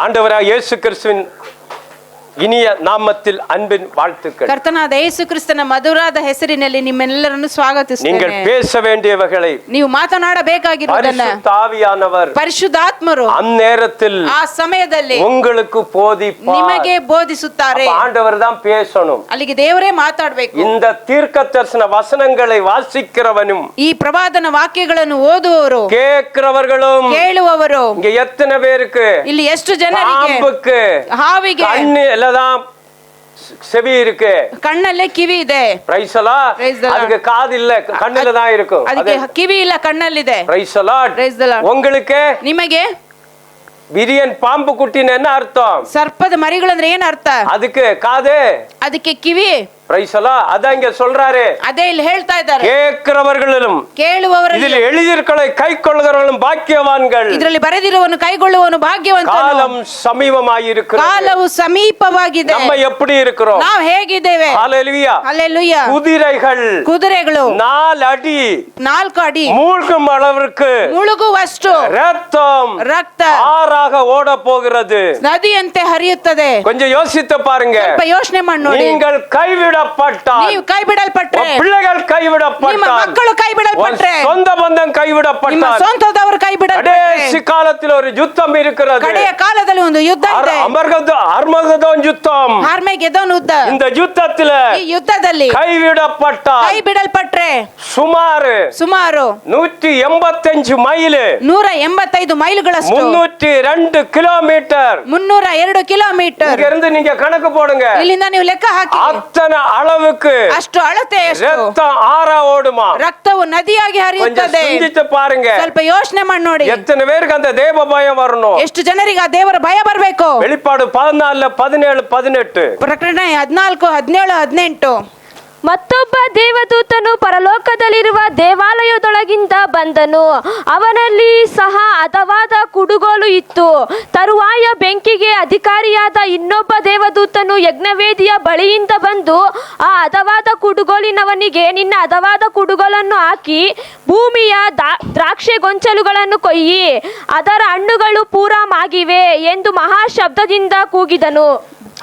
ஆண்டவராகிய இயேசு கிறிஸ்துவின் இனிய நாமத்தில் அன்பின் வாழ்த்துக்கள். ಕರ್ತನಾದ ಯೇಸು ಕ್ರಿಸ್ತನ ಮಧುರಾದ ಹೆಸರಿನಲ್ಲಿ ನಿಮ್ಮೆಲ್ಲರನ್ನು ಸ್ವಾಗತಿಸುತ್ತೇನೆ. நீங்கள் பேச வேண்டியவைகளை ನೀವು ಮಾತನಾಡಬೇಕಾಗಿರುವುದನ್ನ பரிசுத்த ஆவியானவர் ಪರಿಶುದ್ಧಾತ್ಮರು அந்நேரத்தில் ಆ ಸಮಯದಲ್ಲಿ உங்களுக்கு போதிப்பார். ನಿಮಗೆ ಬೋಧಿಸುತ್ತಾರೆ. ஆண்டவர் தான் பேசணும். ಅಲ್ಲಿಗೆ ದೇವರೇ ಮಾತಾಡಬೇಕು. இந்த தீர்க்கதரிசன வசனங்களை வாசிக்கிறவனும் ಈ ಪ್ರವಾದನ ವಾಕ್ಯಗಳನ್ನು ಓದುವವರು கேட்கிறவர்களும் ಕೇಳುವವರು இங்க எத்தனை பேருக்கு ಇಲ್ಲಿ ಎಷ್ಟು ಜನರಿಗೆ பாம்புக்கு ಹಾವಿಗೆ கண்ணு எல்லாம் செவி இருக்கு, ಕಣ್ಣಲ್ಲೇ ಕಿವಿ ಇದೆ. Price the Lord. அதுக்கு காது இல்ல, கண்ணுல தான் இருக்கும். ಅದಕ್ಕೆ ಕಿವಿ ಇಲ್ಲ, ಕಣ್ಣಲ್ಲಿದೆ. Price the Lord. உங்களுக்கு ನಿಮಗೆ விரியன் பாம்பு குட்டின்னு என்ன அர்த்தம்? ಸರ್ಪದ ಮರಿಗಳಂದ್ರೆ ಏನ್ ಅರ್ಥ? அதுக்கு காது, ಅದಕ್ಕೆ ಕಿವಿ. Price the Lord. அதான் இங்க சொல்றாரு. ಅದೇ ಇಲ್ಲಿ ಹೇಳ್ತಾ ಇದ್ದಾರೆ. கேட்கிறவர்களும் ಕೇಳುವವರಲ್ಲಿ இதில் எழுதியிருக்கிறதை கைக்கொள்ளுகிறவர்களும் பாக்கியவான்கள். ಇದರಲ್ಲಿ ಬರೆದಿರುವವನು ಕೈಗೊಳ್ಳುವವನು ಭಾಗ್ಯವಂತನು. காலம் சமீபமாயிருக்கிறது. ಕಾಲವು ಸಮೀಪವಾಗಿದೆ. நம்ம எப்படி இருக்கிறோம்? ನಾವು ಹೇಗಿದ್ದೇವೆ? ஹalleluya. ಹಲ್ಲೆಲೂಯಾ. குதிரைகள் ಕುದುರೆಗಳು 4 அடி 4 ಅಡಿ மூழ்கும் அளவிற்கு ಮುಳುಗುವಷ್ಟು ரத்தம் ஆறாக ஓட போகிறது. ನದಿಯಂತೆ ಹರಿಯುತ್ತದೆ. கொஞ்சம் யோசித்து பாருங்க. ಸ್ವಲ್ಪ ಯೋಚನೆ ಮಾಡಿ ನೋಡಿ. நீங்கள் கைவிடப்பட்டால், ನೀವು ಕೈ ಬಿಡಲ್ಪಟ್ರೆ, பிள்ளைகள் கைவிடப்பட்டால், ನಿಮ್ಮ ಮಕ್ಕಳು ಕೈ ಬಿಡಲ್ಪಟ್ರೆ, சொந்த பந்தம் ನಿಮ್ಮ கைவிடப்பட்டால், ಸ್ವಂತದವರು ಕೈ ಬಿಡಲ್ಪಟ್ರೆ, கடைசி காலத்தில் ஒரு யுத்தம் இருக்கிறது. ಕಡೆಯ ಕಾಲದಲ್ಲಿ ಒಂದು ಯುದ್ಧ ಇದೆ. அர்மகதோன் யுத்தம். ಆರ್ಮೆಗೆದೋನ್ ಯುದ್ಧ. இந்த யுத்தத்தில் ಈ ಯುದ್ಧದಲ್ಲಿ கைவிடப்பட்டால், ಕೈ ಬಿಡಲ್ಪಟ್ರೆ சுமார் 185 மைல், 185 ಮೈಲುಗಳಷ್ಟು, 302 கிலோமீட்டர், 302 ಕಿಲೋಮೀಟರ್. இங்க இருந்து நீங்க கணக்கு போடுங்க. ಇಲ್ಲಿಂದ ನೀವು ಲೆಕ್ಕ ಹಾಕಿ. அத்தனை அளவுக்கு ಅಷ್ಟು ಅಳತೆ, ரத்தம் ஆறா ஓடுமா? ರಕ್ತವು ನದಿಯಾಗಿ கொஞ்சம் ಹರಿಯುತ್ತದೆ. சிந்திச்சு பாருங்க. ಸ್ವಲ್ಪ ಯೋಚನೆ ಮಾಡಿ ನೋಡಿ. எத்தனை பேருக்கு அந்த தேவ பயம் வரணும்? ಎಷ್ಟು ಜನರಿಗೆ ಆ ದೇವರ ಭಯ ಬರಬೇಕು? வெளிப்பாடு 14 17 18. ಪ್ರಕಟಣೆ 14 17 18. ಮತ್ತೊಬ್ಬ ದೇವದೂತನು ಪರಲೋಕದಲ್ಲಿರುವ ದೇವಾಲಯದೊಳಗಿಂದ ಬಂದನು. ಅವನಲ್ಲಿ ಸಹ ಹದವಾದ ಕುಡುಗೋಲು ಇತ್ತು. ತರುವಾಯ ಬೆಂಕಿಗೆ ಅಧಿಕಾರಿಯಾದ ಇನ್ನೊಬ್ಬ ದೇವದೂತನು ಯಜ್ಞವೇದಿಯ ಬಳಿಯಿಂದ ಬಂದು ಆ ಹದವಾದ ಕುಡುಗೋಲಿನವನಿಗೆ, ನಿನ್ನ ಹದವಾದ ಕುಡುಗೋಲನ್ನು ಹಾಕಿ ಭೂಮಿಯ ದ್ರಾಕ್ಷೆ ಗೊಂಚಲುಗಳನ್ನು ಕೊಯ್ಯಿ, ಅದರ ಹಣ್ಣುಗಳು ಪೂರಾ ಮಾಗಿವೆ ಎಂದು ಮಹಾಶಬ್ದದಿಂದ ಕೂಗಿದನು.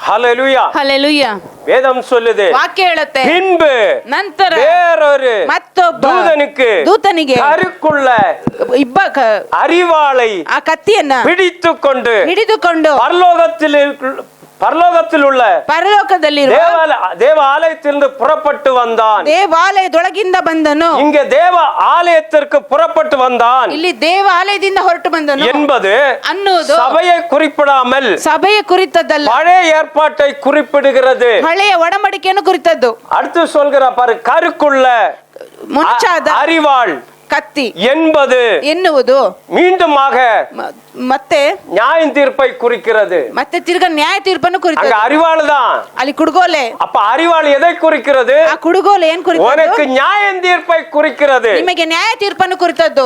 ஹalleluya. ಹಲ್ಲೆಲೂಯಾ. வேதம் சொல்லுது, ವಾಕ್ಯ ಹೇಳುತ್ತೆ, பின்பு ನಂತರ வேறொரு ಮತ್ತೊಬ್ಬ ದೂತನಿಗೆ கருக்குள்ள ಅರಿವಾಳை, ಆ ಕತ್ತಿಯನ್ನ ಹಿಡಿದುಕೊಂಡು பரலோகத்தில் உள்ள தேவ ஆலயத்திலிருந்து புறப்பட்டு வந்தான். ದೇವಾಲಯದೊಳಗಿಂದ ಬಂದನು. இங்க தேவ ஆலயத்திற்கு புறப்பட்டு வந்தான். ಇಲ್ಲಿ ದೇವಾಲಯದಿಂದ ಹೊರಟು ಬಂದನು என்பது ಅನ್ನುವುದು சபையை குறிப்பிடாமல் ಸಭೆಯ ಕುರಿತದ್ದಲ್ಲ, பழைய ஏற்பாட்டை குறிப்பிடுகிறது. ಹಳೆಯ ಒಡಂಬಡಿಕೆಯನ್ನು ಕುರಿತದ್ದು. அடுத்து சொல்கிற பாரு, கருக்குள்ள ಮುಚ್ಚಾದ அரிவாள் ಕತ್ತಿ என்பது ಎನ್ನುವುದು மீண்டுமாக ಮತ್ತೆ நியாய தீர்ப்பை குறிக்கிறது. ಮತ್ತೆ ತಿರ್ಗ ನ್ಯಾಯ ತೀರ್ಪನ್ನು ಕುರಿತದ್ದು. அங்க ಅರಿವಾள் தான், ಅಲ್ಲಿ ಕುಡುಗೋಲೆ. அப்ப ಅರಿವಾள் ಎதை குறிக்கிறது? ಆ ಕುಡುಗೋಲೆ ಏನ್ ಕುರಿತದ್ದು? உனக்கு நியாய தீர்ப்பை குறிக்கிறது. ನಿಮಗೆ ನ್ಯಾಯ ತೀರ್ಪನ್ನು ಕುರಿತದ್ದು.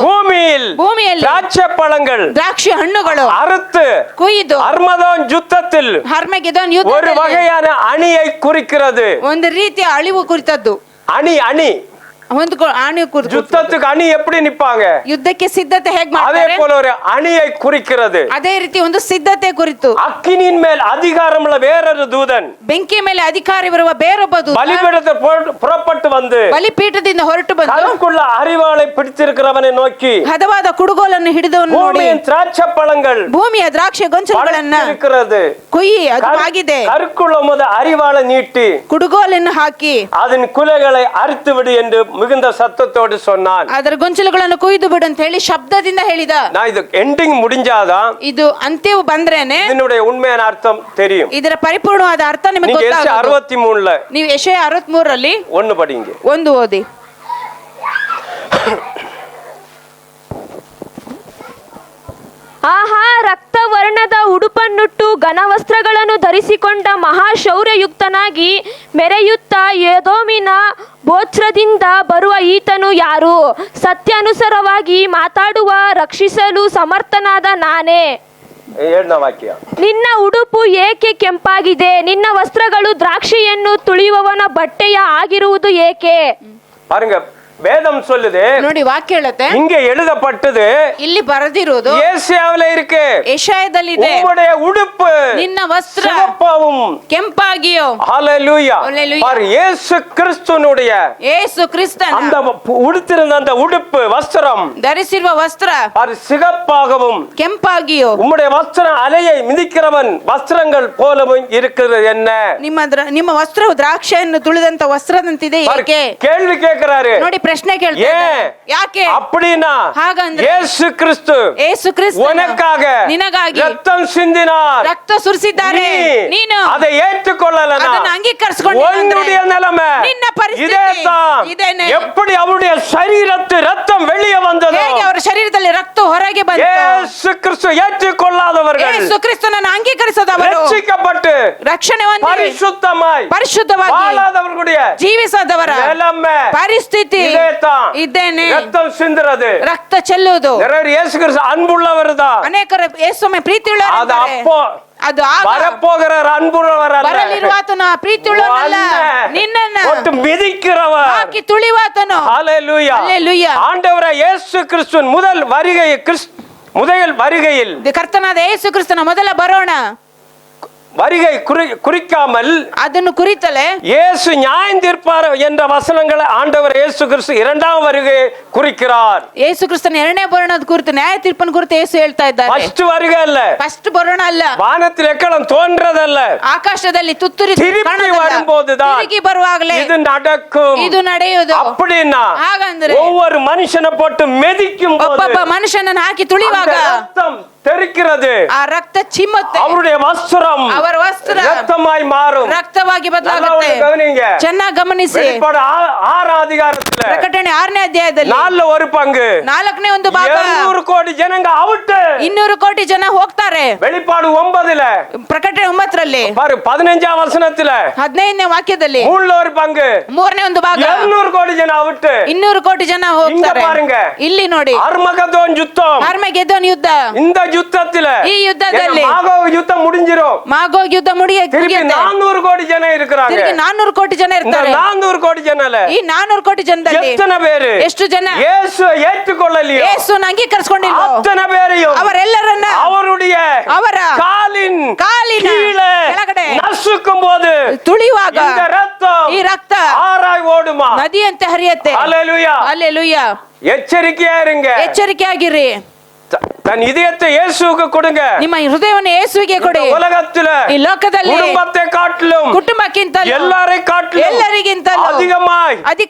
ಭೂಮಿಯಲ್ಲಿ ದ್ರಾಕ್ಷಿ ಪழங்கள், ದ್ರಾಕ್ಷಿ ಹಣ್ಣುಗಳು அறுத்து ಕುಯ್ದು அர்மதோன் யுத்தத்தில் ஒரு வகையான அணியை குறிக்கிறது. ಒಂದು ರೀತಿಯ ಅಳಿವು ಕುರಿತದ್ದು. அணி யுத்தத்துக்கு அணி எப்படி நிப்பாங்க? ಯುದ್ಧಕ್ಕೆ ಸಿದ್ಧತೆ ಹೇಗೆ ಮಾಡ್ತಾರೆ? அதே போல ஒரு அணியை குறிக்கிறது. ಅದೇ ರೀತಿ ಒಂದು ಸಿದ್ಧತೆ ಕುರಿತು. அக்கினியின் மேல் அதிகாரமுள்ள வேறொரு தூதன், ಬೆಂಕಿ ಮೇಲೆ ಅಧಿಕಾರವಿರುವ ಬೇರೊಬ್ಬ ದೂತ பலிபீடத்தில் புறப்பட்டு வந்து ಬಲಿಪೀಠದಿಂದ ಹೊರಟು ಬಂದು கருக்குள்ள அரிவாளை பிடித்திருக்கிறவனை நோக்கி, ಹದವಾದ ಕುಡುಗೋಲನ್ನು ಹಿಡಿದವನು ನೋಡಿ, ಭೂಮಿಯ ದ್ರಾಕ್ಷಿ ಪழங்கள், ಭೂಮಿಯ ದ್ರಾಕ್ಷಿ ಗೊಂಚಲುಗಳನ್ನ ಕುಯ್ಯಿ ಅದು ಆಗಿದೆ. கருக்குள்ள அரிவாளை நீட்டி ಕುಡುಗೋಲನ್ನು ಹಾಕಿ அதன் குலைகளை அறுத்து விடு என்று மிகுந்த சத்தத்தோடு சொன்னான். ಅದರ ಗೊಂಚಲುಗಳನ್ನು ಕೊಯ್ದು ಬಿಡು ಅಂತ ಹೇಳಿ ಶಬ್ದದಿಂದ ಹೇಳಿದ. நான் இது எண்டிங் முடிஞ்சாதான், ಇದು ಅಂತ್ಯವು ಬಂದ್ರೇನೆ இதனுடைய உண்மையான அர்த்தம் தெரியும். ಇದರ ಪರಿಪೂರ್ಣವಾದ ಅರ್ಥ ನಿಮಗೆ ಗೊತ್ತಾಗುತ್ತೆ. 63ல ನೀವು ಯೆಶಾಯ 63ರಲ್ಲಿ 1 படிங்க. 1 ಓದಿ. ಆಹಾ, ರಕ್ತವರ್ಣದ ಉಡುಪನ್ನುಟ್ಟು ಘನವಸ್ತ್ರಗಳನ್ನು ಧರಿಸಿಕೊಂಡ ಮಹಾಶೌರ್ಯಯುಕ್ತನಾಗಿ ಮೆರೆಯುತ್ತಾ ಎದೋಮಿನ ಬೋಚ್ರದಿಂದ ಬರುವ ಈತನು ಯಾರು? ಸತ್ಯಾನುಸಾರವಾಗಿ ಮಾತಾಡುವ, ರಕ್ಷಿಸಲು ಸಮರ್ಥನಾದ ನಾನೇ. ನಿನ್ನ ಉಡುಪು ಏಕೆ ಕೆಂಪಾಗಿದೆ? ನಿನ್ನ ವಸ್ತ್ರಗಳು ದ್ರಾಕ್ಷಿಯನ್ನು ತುಳಿಯುವವನ ಬಟ್ಟೆಯ ಆಗಿರುವುದು ಏಕೆ? பாருங்க, வேதம் சொல்லுது, ನೋಡಿ ವಾಕ್ಯ ಹೇಳುತ್ತೆ, இங்க எழுதப்பட்டது ಇಲ್ಲಿ ಬರೆದಿರುವುದು ஏசாயாவில இருக்கு. ಯೆಶಾಯದಲ್ಲಿದೆ, உம்முடைய உடுப்பு ನಿನ್ನ ವಸ್ತ್ರ சிவப்பாவும் ಕೆಂಪಾಗಿಯೋ. ஹalleluya. Hallelujah. பாரு, இயேசு கிறிஸ்துனுடைய ಯೇಸು ಕ್ರಿಸ್ತನ அந்த உடுத்திருந்த அந்த உடுப்பு வஸ்திரம் ಧರಿಸಿರುವ ವಸ್ತ್ರ பாரு சிகப்பாகவும், ಕೆಂಪಾಗಿಯೋ. உம்முடைய வஸ்திரம் அலையை மிதிக்கிறவன் வஸ்திரங்கள் போலவும் இருக்கிறது என்ன? ನಿಮ್ಮ ವಸ್ತ್ರವು ದ್ರಾಕ್ಷಿಯನ್ನು ತುಳಿದಂತ ವಸ್ತ್ರದಂತಿದೆ. பாரு, ಏಕೆ? கேள்வி கேட்கிறாரு. ನೋಡಿ ಪ್ರಶ್ನೆ ಕೇಳ್ತಾರೆ, ஏன்? ಯಾಕೆ? அப்படினா ಹಾಗಂದ್ರೆ இயேசு கிறிஸ்து ಯೇಸು ಕ್ರಿಸ್ತನು உனக்காக ನಿನಗಾಗಿ ரத்தம் சிந்தினார். ರಕ್ತ ಸುರಿಸಿದ್ದಾರೆ. ನೀನು அதை ஏற்றுக்கொள்ளலனா ಅದನ್ನು ಅಂಗೀಕರಿಸಿಕೊಂಡಿಲ್ಲ ಅಂದ್ರೆ உன்னுடைய நிலைமை ನಿನ್ನ ಪರಿಸ್ಥಿತಿ இதேதான். ಇದೇನೆ. எப்படி அவருடைய சரீரத்தில் ரத்தம் வெளியே வந்ததோ, ಹೇಗೆ ಅವರ ಶರೀರದಲ್ಲಿ ರಕ್ತ ಹೊರಗೆ ಬಂತು. இயேசு கிறிஸ்து ஏற்றுக்கொள்ளாதவர்கள், ಯೇಸು ಕ್ರಿಸ್ತನನ್ನು ಅಂಗೀಕರಿಸದವರು, ரட்சிக்கப்பட்டு ರಕ್ಷಣೆ ಹೊಂದಿ பரிசுத்தமாய் ಪರಿಶುದ್ಧವಾಗಿ வாழாதவர்களுடைய ಜೀವಿಸದವರ நிலைமை ಪರಿಸ್ಥಿತಿ இதேதான். ಇದ್ದೇನೆ. ரத்தம் சிந்துறது, ರಕ್ತ ಚೆಲ್ಲುವುದು. நிறைய இயேசு கிறிஸ்து அன்புள்ளவர் தான். ಅನೇಕರು ಯೇಸುವೆ ಪ್ರೀತಿಯುಳ್ಳವರು அது ಇದ್ದಾರೆ. அப்போ ಅದು ಆಗ வரப்போகிற அன்புள்ளவர் அல்ல, ಬರಲಿರುವಾತನು ಪ್ರೀತಿಯುಳ್ಳವನಲ್ಲ, ನಿನ್ನನ್ನು ஒட்டு மிதிக்கிறவர். ಹಾಕಿ ತುಳಿವಾತನು. ஹalleluya. ஹalleluya. ஆண்டவரே இயேசு கிறிஸ்துவின் முதல் வருகையில் ಕರ್ತನಾದ ಯೇಸು ಕ್ರಿಸ್ತನ ಮೊದಲ ಬರೋಣ வருகை குறிக்காமல் ಅದನ್ನು ಕುರಿತಲೆ இயேசு நியாயம் தீர்ப்பார் என்ற வசனங்களை ஆண்டவர் இயேசு கிறிஸ்து இரண்டாம் வருகையை குறிக்கிறார். ಯೇಸು ಕ್ರಿಸ್ತನ ಎರಡನೇ ಬರೋಣದ ಕುರಿತು, ನ್ಯಾಯ ತೀರ್ಪನ ಕುರಿತು ಯೇಸು ಹೇಳ್ತಾ ಇದ್ದಾರೆ. ಫಸ್ಟ್ வருகை அல்ல, ಫಸ್ಟ್ ಬರೋಣ ಅಲ್ಲ, வானத்தில் எக்கலம் தோன்றதல்ல, ಆಕಾಶದಲ್ಲಿ ತುತ್ತೂರಿ திருப்பி வரும்போதுதான் ತಿರುಗಿ ಬರುವಾಗಲೇ இது நடக்கும். ಇದು ನಡೆಯುವುದು. அப்படின்னா ಹಾಗಂದ್ರೆ ஒவ்வொரு மனுஷனை போட்டு மெதிக்கும் போது ಒಬ್ಬೊಬ್ಬ ಮನುಷ್ಯನನ್ನು ಹಾಕಿ ತುಳಿವಾಗ ரத்தம் தெறிக்கிறது, ಆ ರಕ್ತ ಚಿಮ್ಮುತ್ತೆ, அவருடைய வஸ்திரம் ಅವರ ವಸ್ತ್ರ ரத்தமாய் மாறும். ರಕ್ತವಾಗಿ ಬದಲಾಗುತ್ತೆ. கவனிங்க, ಚೆನ್ನಾಗಿ ಗಮನಿಸಿ. வெளிப்பாடு 6 அதிகாரத்துல ಪ್ರಕಟಣೆ 6ನೇ ಅಧ್ಯಾಯದಲ್ಲಿ 4 பங்கு 4ನೇ ಒಂದು ಭಾಗ 200 ಕೋಟಿ ಜನங்க ಔಟ್, 200 ಕೋಟಿ ಜನ ಹೋಗ್ತಾರೆ. வெளிப்பாடு 9ல ಪ್ರಕಟಣೆ 9ರಲ್ಲಿ பாரு 15ஆம் வசனத்துல 15ನೇ ವಾಕ್ಯದಲ್ಲಿ 3 பங்கு 3ನೇ ಒಂದು ಭಾಗ 200 ಕೋಟಿ ಜನ ಔಟ್, 200 ಕೋಟಿ ಜನ ಹೋಗ್ತಾರೆ. பாருங்க, ಇಲ್ಲಿ ನೋಡಿ, அர்மகதோன் யுத்தம், ಅರ್ಮಗೆದೋನ್ ಯುದ್ಧ. இந்த யுத்தத்துல ಈ ಯುದ್ಧದಲ್ಲಿ மாகோக் யுத்தம் முடிஞ்சிரும், ಮಾಗೋಗ್ ಯುದ್ಧ திருப்பி 400 ಕೋಟಿ ಜನ இருக்கிறாங்க. ತಿರುಗಿ 400 ಕೋಟಿ ಜನ இந்த ಇರ್ತಾರೆ. 400 ಕೋಟಿ ಜನல ಈ 400 ಕೋಟಿ ಜನದಲ್ಲಿ எத்தனை பேரு ಎಷ್ಟು ಜನ இயேசு ஏற்றுக்கொள்ளலையோ ಯೇಸುವನ್ನು ಅಂಗೀಕರಿಸಿಕೊಂಡಿಲ್ಲ? அத்தனை பேரையும் ಅವರೆಲ್ಲರನ್ನ அவருடைய ಅವರ காலின் ಕಾಲಿನ கீழே ಕೆಳಗಡೆ நசுக்கும் போது ತುಳಿಯುವಾಗ இந்த ரத்தம் ಈ ರಕ್ತ ஆராய் ஓடுமா? ನದಿಯಂತೆ ಹರಿಯುತ್ತೆ. ஹalleluya. ಹಲ್ಲೆಲೂಯಾ. எச்சரிக்கையா இருங்க. ಎಚ್ಚರಿಕೆಯಾಗಿರಿ. தன் இதயத்தை இயேசுவுக்கு கொடுங்க. ನಿಮ್ಮ ಹೃದಯವನ್ನು ಯೇಸುವಿಗೆ ಕೊಡಿ. உலகத்துல ಈ ಲೋಕದಲ್ಲಿ குடும்பத்தை காட்டிலும் ಕುಟುಂಬಕ್ಕಿಂತಲೂ எல்லாரை காட்டிலும் ಎಲ್ಲರಿಗಿಂತಲೂ அதிகமாய்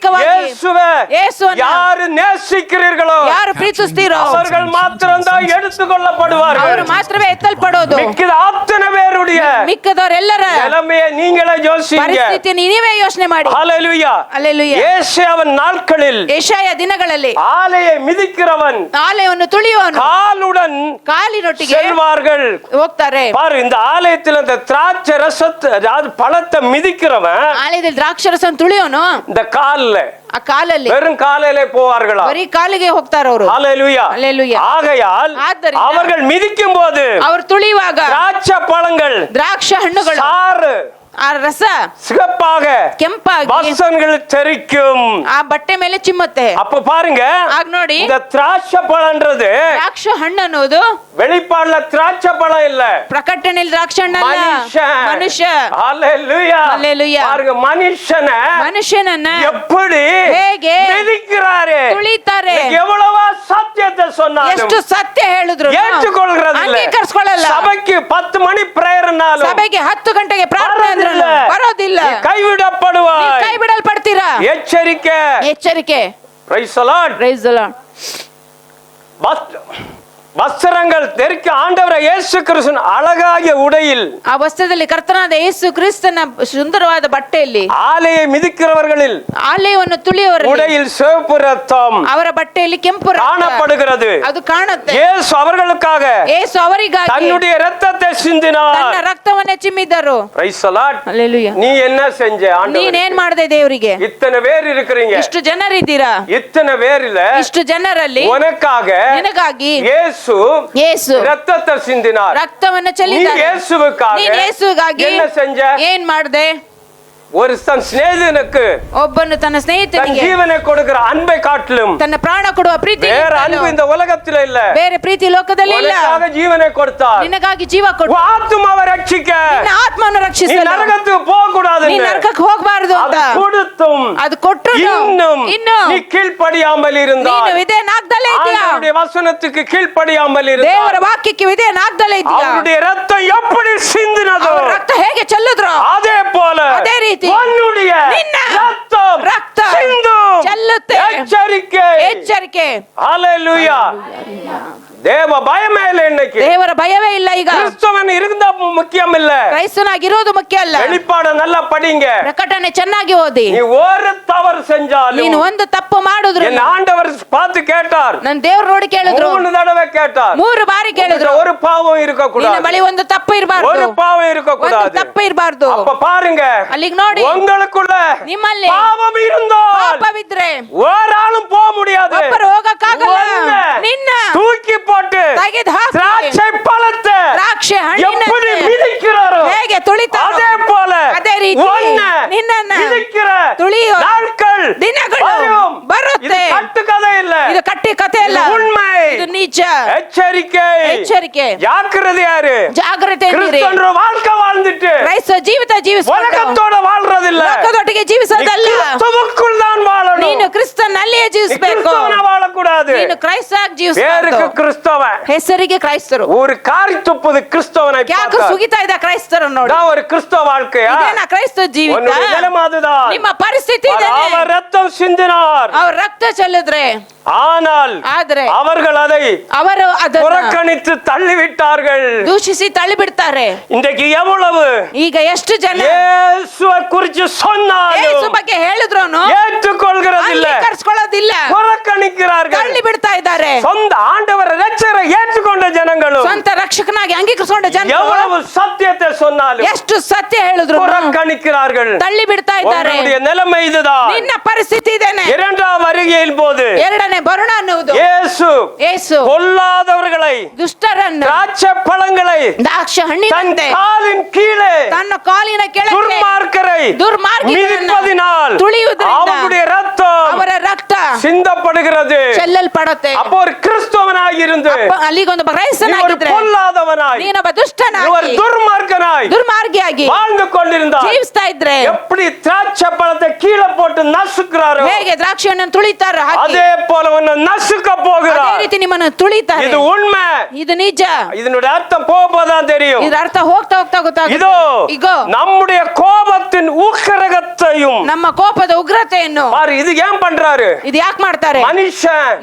இயேசுவை யாரு நேசிக்கிறீர்களோ ಯಾರು ಪ್ರೀತಿಸ್ತೀರೋ அவர்கள் மாத்திரம்தான் எடுத்துக்கொள்ளப்படுவார்கள். ಅವರು ಮಾತ್ರವೇ ಎತ್ತಲ್ಪಡೋದು. மிக்கது அத்தனை பேருடைய ಮಿಕ್ಕದವರೆಲ್ಲರ நிலைமையை நீங்களே யோசிங்க. ಪರಿಸ್ಥಿತಿ ನೀವೇ ಯೋಚನೆ ಮಾಡಿ. ஹalleluya. ಹಲ್ಲೆಲೂಯಾ. ಯೆಶಾಯನ நாட்களில் ಯೆಶಾಯ ದಿನಗಳಲ್ಲಿ ஆலையை மிதிக்கிறவன் ಆಲಯವನ್ನು ತುಳಿಯುವವನು காலுடன் ಕಾಲಿನೊಟ್ಟಿಗೆ செல்வார்கள். ಹೋಗ್ತಾರೆ. பாரு, இந்த ஆலயத்தில் அந்த திராட்சை ரசத்தை அதாவது பழத்தை மிதிக்கிறவன் ಆಲಯದಲ್ಲಿ ದ್ರಾಕ್ಷರಸವನ್ನು ತುಳಿಯೋನು இந்த கால்ல ಆ ಕಾಲಲ್ಲಿ வெறும் காலையிலே போவார்களா? ಬರೀ ಕಾಲಿಗೆ ಹೋಗ್ತಾರ ಅವರು. ஹalleluya. ஹalleluya. ஆகையால் ಆದ್ದರಿಂದ அவர்கள் மிதிக்கும் போது ಅವರು ತುಳಿಯುವಾಗ திராட்சை பழங்கள் ದ್ರಾಕ್ಷ ಹಣ್ಣುಗಳು சாறு ಆ ರಸ சிகப்பாக ಕೆಂಪಾಗಿ வசனங்கள் தெரிக்கும். ಆ ಬಟ್ಟೆ ಮೇಲೆ ಚಿಮ್ಮುತ್ತೆ. அப்ப பாருங்க, ಆಗ ನೋಡಿ, இந்த திராட்சை பழம்ன்றது ದ್ರಾಕ್ಷ ಹಣ್ಣು ಅನ್ನೋದು வெளிப்பாடுல திராட்சை பழம் இல்ல, ಪ್ರಕಟಣೆಯಲ್ಲಿ ದ್ರಾಕ್ಷ ಹಣ್ಣಲ್ಲ, ಮನುಷ್ಯ. ஹalleluya. ஹalleluya. பாருங்க, ಮನುಷ್ಯನನ್ನ எப்படி ಹೇಗೆ மிதிக்கிறாரு, ತುಳಿತಾರೆ. எவ்வளவா சத்தியத்தை சொன்னாலும் ಎಷ್ಟು ಸತ್ಯ ಹೇಳಿದ್ರು ஏற்றுக்கொள்கிறது இல்ல. ಅಂಗೀಕರಿಸಿಕೊಳ್ಳಲ್ಲ. சபைக்கு 10 மணி பிரேயர்னாலும் ಸಭೆಗೆ 10 ಗಂಟೆಗೆ ಪ್ರಾರ್ಥನೆ ಅಂದ್ರೂ ಬರೋದಿಲ್ಲ. கைவிடப்படுவாய். ಕೈ ಬಿಡಲ್ಪಡ್ತೀರಾ. எச்சரிக்கை. ಎಚ್ಚರಿಕೆ. Praise the Lord. Praise the Lord. வஸ்திரங்கள் தெரிக்க ஆண்டவரை இயேசு கிறிஸ்து அழகாகிய உடையில் ಆ ವಸ್ತ್ರದಲ್ಲಿ ಕರ್ತನಾದ ಯೇಸು ಕ್ರಿಸ್ತನ ಸುಂದರವಾದ ಬಟ್ಟೆಯಲ್ಲಿ ஆலையை மிதிக்கிறவர்களில் ಆಲಯವನ್ನು ತುಳಿಯುವವರಲ್ಲಿ உடையில் சிவப்பு ரத்தம் ಅವರ ಬಟ್ಟೆಯಲ್ಲಿ ಕೆಂಪು ರಕ್ತ காணப்படுகிறது. ಅದು ಕಾಣುತ್ತೆ. இயேசு அவர்களுக்காக ಯೇಸು ಅವರಿಗಾಗಿ தன்னுடைய ரத்தத்தை சிந்தினார். ತನ್ನ ರಕ್ತವನ್ನೇ ಚಿಮ್ಮಿದರು. Praise the Lord. ಹಲ್ಲೆಲೂಯಾ. நீ என்ன செஞ்ச ஆண்டவரே? ನೀನೇನ್ ಮಾಡಿದೆ ದೇವರಿಗೆ? இத்தனை பேர் இருக்கிறீங்க, ಇಷ್ಟು ಜನರಿದ್ದೀರಾ. இத்தனை பேரில ಇಷ್ಟು ಜನರಲ್ಲಿ உனக்காக ನಿನಗಾಗಿ ಯೇಸು ரத்தத்தை சிந்தினார். ರಕ್ತವನ್ನು நீ ಚೆಲ್ಲಿದ್ದಾರೆ. இயேசுவுக்காக ನೀನು ಯೇಸುಗಾಗಿ என்ன செஞ்ச? ಏನ್ ಮಾಡಿದೆ? ஒரு தன் சிநேகிதனுக்கு ಒಬ್ಬನು ತನ್ನ தன் ಸ್ನೇಹಿತನಿಗೆ ஜீவனை கொடுக்கிற அன்பை காட்டிலும் ತನ್ನ ಪ್ರಾಣ ಕೊಡುವ ಪ್ರೀತಿ வேற அன்பு இந்த உலகத்துல இல்ல. ಬೇರೆ ಪ್ರೀತಿ ಲೋಕದಲ್ಲಿ ಇಲ್ಲ. உனக்காக ஜீவனை கொடுத்தார். ನಿನಗಾಗಿ ಜೀವ ಕೊಟ್ಟು உன் ஆத்துமாவை ரட்சிக்க, ನಿನ್ನ ಆತ್ಮವನ್ನು நீ ರಕ್ಷಿಸಲು, நரகத்துக்கு போக கூடாது. ನೀ ನರಕಕ್ಕೆ ಹೋಗಬಾರದು ಅಂತ கொடுத்தும் ಅದು ಕೊಟ್ಟು இன்னும் ಇನ್ನು நீ கீழ்ப்படியாமல் ನೀನು இருந்தால், ವಿಧೇಯನಾಗದಲೇ ಇದೆಯಾ, ஆண்டவருடைய வசனத்துக்கு கீழ்ப்படியாமல் ದೇವರ இருந்தால், ವಾಕ್ಯಕ್ಕೆ ವಿಧೇಯನಾಗದಲೇ ಇದೆಯಾ, அவருடைய ரத்தம் எப்படி சிந்தினதோ ಅವರ ರಕ್ತ ಹೇಗೆ ಚೆಲ್ಲಿದ್ರು அதே போல ಅದೇ ರೀತಿ உன்னுடைய ನಿನ್ನ ரத்தம் ರಕ್ತ சிந்தும். ಚೆಲ್ಲುತ್ತೆ. எச்சரிக்கை. ಎಚ್ಚರಿಕೆ. ஹalleluya. தேவ பயமே இல்லை இன்னைக்கு. ದೇವರ ಭಯವೇ ಇಲ್ಲ ಈಗ. கிறிஸ்தவன் இருந்தா முக்கியம் இல்ல. ಕ್ರೈಸ್ತನಾಗಿರೋದು ಮುಖ್ಯ ಅಲ್ಲ. வெளிப்பாட நல்லா படிங்க. ಪ್ರಕಟಣೆ ಚೆನ್ನಾಗಿ ಓದಿ. நீ ஒரு தவறு செஞ்சாலும், ನೀನು ಒಂದು ತಪ್ಪು ಮಾಡಿದ್ರು, என் ஆண்டவர் பார்த்து கேட்டார். ನನ್ನ ದೇವರು ನೋಡಿ ಕೇಳಿದ್ರು, 3 தடவை கேட்டார். 3 ಬಾರಿ ಕೇಳಿದ್ರು, ஒரு பாவம் இருக்க ನಿನ್ನ கூடாது, ಬಳಿ ಒಂದು ತಪ್ಪು ಇರಬಾರದು, ஒரு பாவம் இருக்க ಒಂದು கூடாது. ತಪ್ಪು ಇರಬಾರದು. அப்ப பாருங்க, ಅಲ್ಲಿಗೆ ನೋಡಿ, உங்களுக்குள்ள ನಿಮ್ಮಲ್ಲಿ பாவம் இருந்தால் ಪಾಪವಿದ್ರೆ ஒரு ஆளும் போக முடியாது. ಒಬ್ಬರು ಹೋಗಕ್ಕಾಗಲ್ಲ. உன்னை ನಿನ್ನ தூக்கி போட்டு ತೆಗೆದು ಹಾಕಿ திராட்சை பழத்தை ದ್ರಾಕ್ಷಿ எப்படி ಹಣ್ಣಿನ மிதிக்கிறாரோ ಹೇಗೆ ತುಳಿತಾರೋ அதே போல ಅದೇ ರೀತಿ உன்னை ನಿನ್ನನ್ನ மிதிக்கிற ತುಳಿಯುವ நாட்கள் ದಿನಗಳು வரும். ಬರುತ್ತೆ. இது கட்டுக்கதை இல்ல, ಇದು ಕಟ್ಟಿ ಕಥೆ ಅಲ್ಲ, இது உண்மை. ಇದು ನಿಜ. எச்சரிக்கை. ಎಚ್ಚರಿಕೆ. ஜாக்கிரதை. யாரு? ಜಾಗ್ರತೆ ಇರಿ. கிறிஸ்தவ வாழ்க்கை வாழ்ந்துட்டு ಕ್ರೈಸ್ತ ಜೀವಿತ ಜೀವಿಸೋದು உலகத்தோட வாழ்றதில்ல, ಲೋಕದೊಟ್ಟಿಗೆ ಜೀವಿಸೋದಲ್ಲ. கிறிஸ்துவுக்குள் தான் வாழணும். ನೀನು ಕ್ರಿಸ್ತನಲ್ಲಿಯೇ ಜೀವಿಸಬೇಕು. கிறிஸ்தவனா வாழக்கூடாது. ನೀನು ಕ್ರೈಸ್ತಾಗಿ பேருக்கு ಜೀವಿಸಬೇಕು. கிறிஸ்தவன், ಹೆಸರಿಗೆ ಕ್ರೈಸ್ತರು. ஒரு காரி துப்புது கிறிஸ்தவனை ಯಾಕೆ பார்த்தார். ಸುಗಿತಾ ಇದ್ದ ಕ್ರೈಸ್ತರನ್ನು ನೋಡಿ. தான் ஒரு கிறிஸ்தவ வாழ்க்கையா? ಇದೇನಾ ಕ್ರೈಸ್ತ ಜೀವಿತ? உன்னுடைய நிலைமை அதுதான். ನಿಮ್ಮ ಪರಿಸ್ಥಿತಿ ಇದೇನೆ. அவர் ரத்தம் சிந்தினார், ಅವ್ರ ರಕ್ತ ಚೆಲ್ಲಿದ್ರೆ, ஆனால் ಆದ್ರೆ அவர்கள் அதை ಅವರು ಅದನ್ನ புறக்கணித்து தள்ளிவிட்டார்கள். ದೂಷಿಸಿ ತಳ್ಳಿಬಿಡ್ತಾರೆ. இன்றைக்கு எவ்வளவு ಈಗ ಎಷ್ಟು ಜನ இயேசுவை குறித்து ಯೇಸು சொன்னாலும் ಬಗ್ಗೆ ಹೇಳಿದ್ರೋನು ஏற்றுக்கொள்கிறதில்ல, ಅಂಗೀಕರಿಸಿಕೊಳ್ಳೋದಿಲ್ಲ, புறக்கணிக்கிறார்கள். ತಳ್ಳಿ ಬಿಡ್ತಾ ಇದ್ದಾರೆ. சொந்த ஆண்டவர் ரட்சகரை ஏற்றுக்கொண்ட ஜனங்களும் ಸ್ವಂತ ರಕ್ಷಕನಾಗಿ ಅಂಗೀಕರಿಸಿಕೊಂಡ ಜನ எவ்வளவு சத்தியத்தை சொன்னாலும் ಎಷ್ಟು ಸತ್ಯ ಹೇಳಿದ್ರು புறக்கணிக்கிறார்கள். ತಳ್ಳಿ ಬಿಡ್ತಾ ಇದ್ದಾರೆ. உங்களுடைய நிலைமை இதுதான். ನಿನ್ನ ಪರಿಸ್ಥಿತಿ ಇದೇನೆ. இரண்டாம் வருகையின் போது ಎರಡನೇ ಬರುಣ ಅನ್ನುವುದು இயேசு ಯೇಸು பொல்லாதவர்களை, ದುಷ್ಟರನ್ನು, திராட்சை பழங்களை ದ್ರಾಕ್ಷ தன் ಹಣ್ಣಿನಂತೆ காலின் கீழே ತನ್ನ ಕಾಲಿನ ಕೆಳಗೆ துர்மார்க்கரை ದುರ್ಮಾರ್ಗಿಗಳನ್ನು மிதிப்பதினால் ತುಳಿಯುವುದರಿಂದ அவருடைய ரத்தம் ಅವರ ರಕ್ತ சிந்தப்படுகிறது. ಚೆಲ್ಲಲ್ಪಡುತ್ತೆ. அப்போ ஒரு கிறிஸ்தவனாய் இருந்து ಅಲ್ಲಿಗೊಂದು நீ ஒரு ಕ್ರೈಸ್ತನಾಗಿದ್ರೆ, பொல்லாதவனாய், ನೀನೊಬ್ಬ நீ ஒரு ದುಷ್ಟನಾಗಿ, துர்மார்க்கனாய் ದುರ್ಮಾರ್ಗಿಯಾಗಿ வாழ்ந்து கொண்டிருந்தால் ಜೀವಿಸ್ತಾ ಇದ್ರೆ எப்படி திராட்சை பழத்தை கீழே போட்டு நசுக்கிறாரோ ಹೇಗೆ ದ್ರಾಕ್ಷಿ ಹಣ್ಣನ್ನು ತುಳಿತಾರ அதே போல உன்னை நசுக்க ಅದೇ போகிறார். ರೀತಿ ನಿಮ್ಮನ್ನು ತುಳಿತಾರೆ. இது உண்மை. ಇದು ನಿಜ. இதனுடைய அர்த்தம் போகதான் தெரியும். ಇದರ ಅರ್ಥ ಹೋಗ್ತಾ ಹೋಗ್ತಾ ಗೊತ್ತಾಗುತ್ತೆ. இதோ ಇಗೋ நம்முடைய கோபத்தின் உக்கிரகத்தையும் ನಮ್ಮ ಕೋಪದ ಉಗ್ರತೆಯನ್ನು பாரு. இது ஏன் பண்றாரு? ಇದು ಯಾಕೆ ಮಾಡ್ತಾರೆ?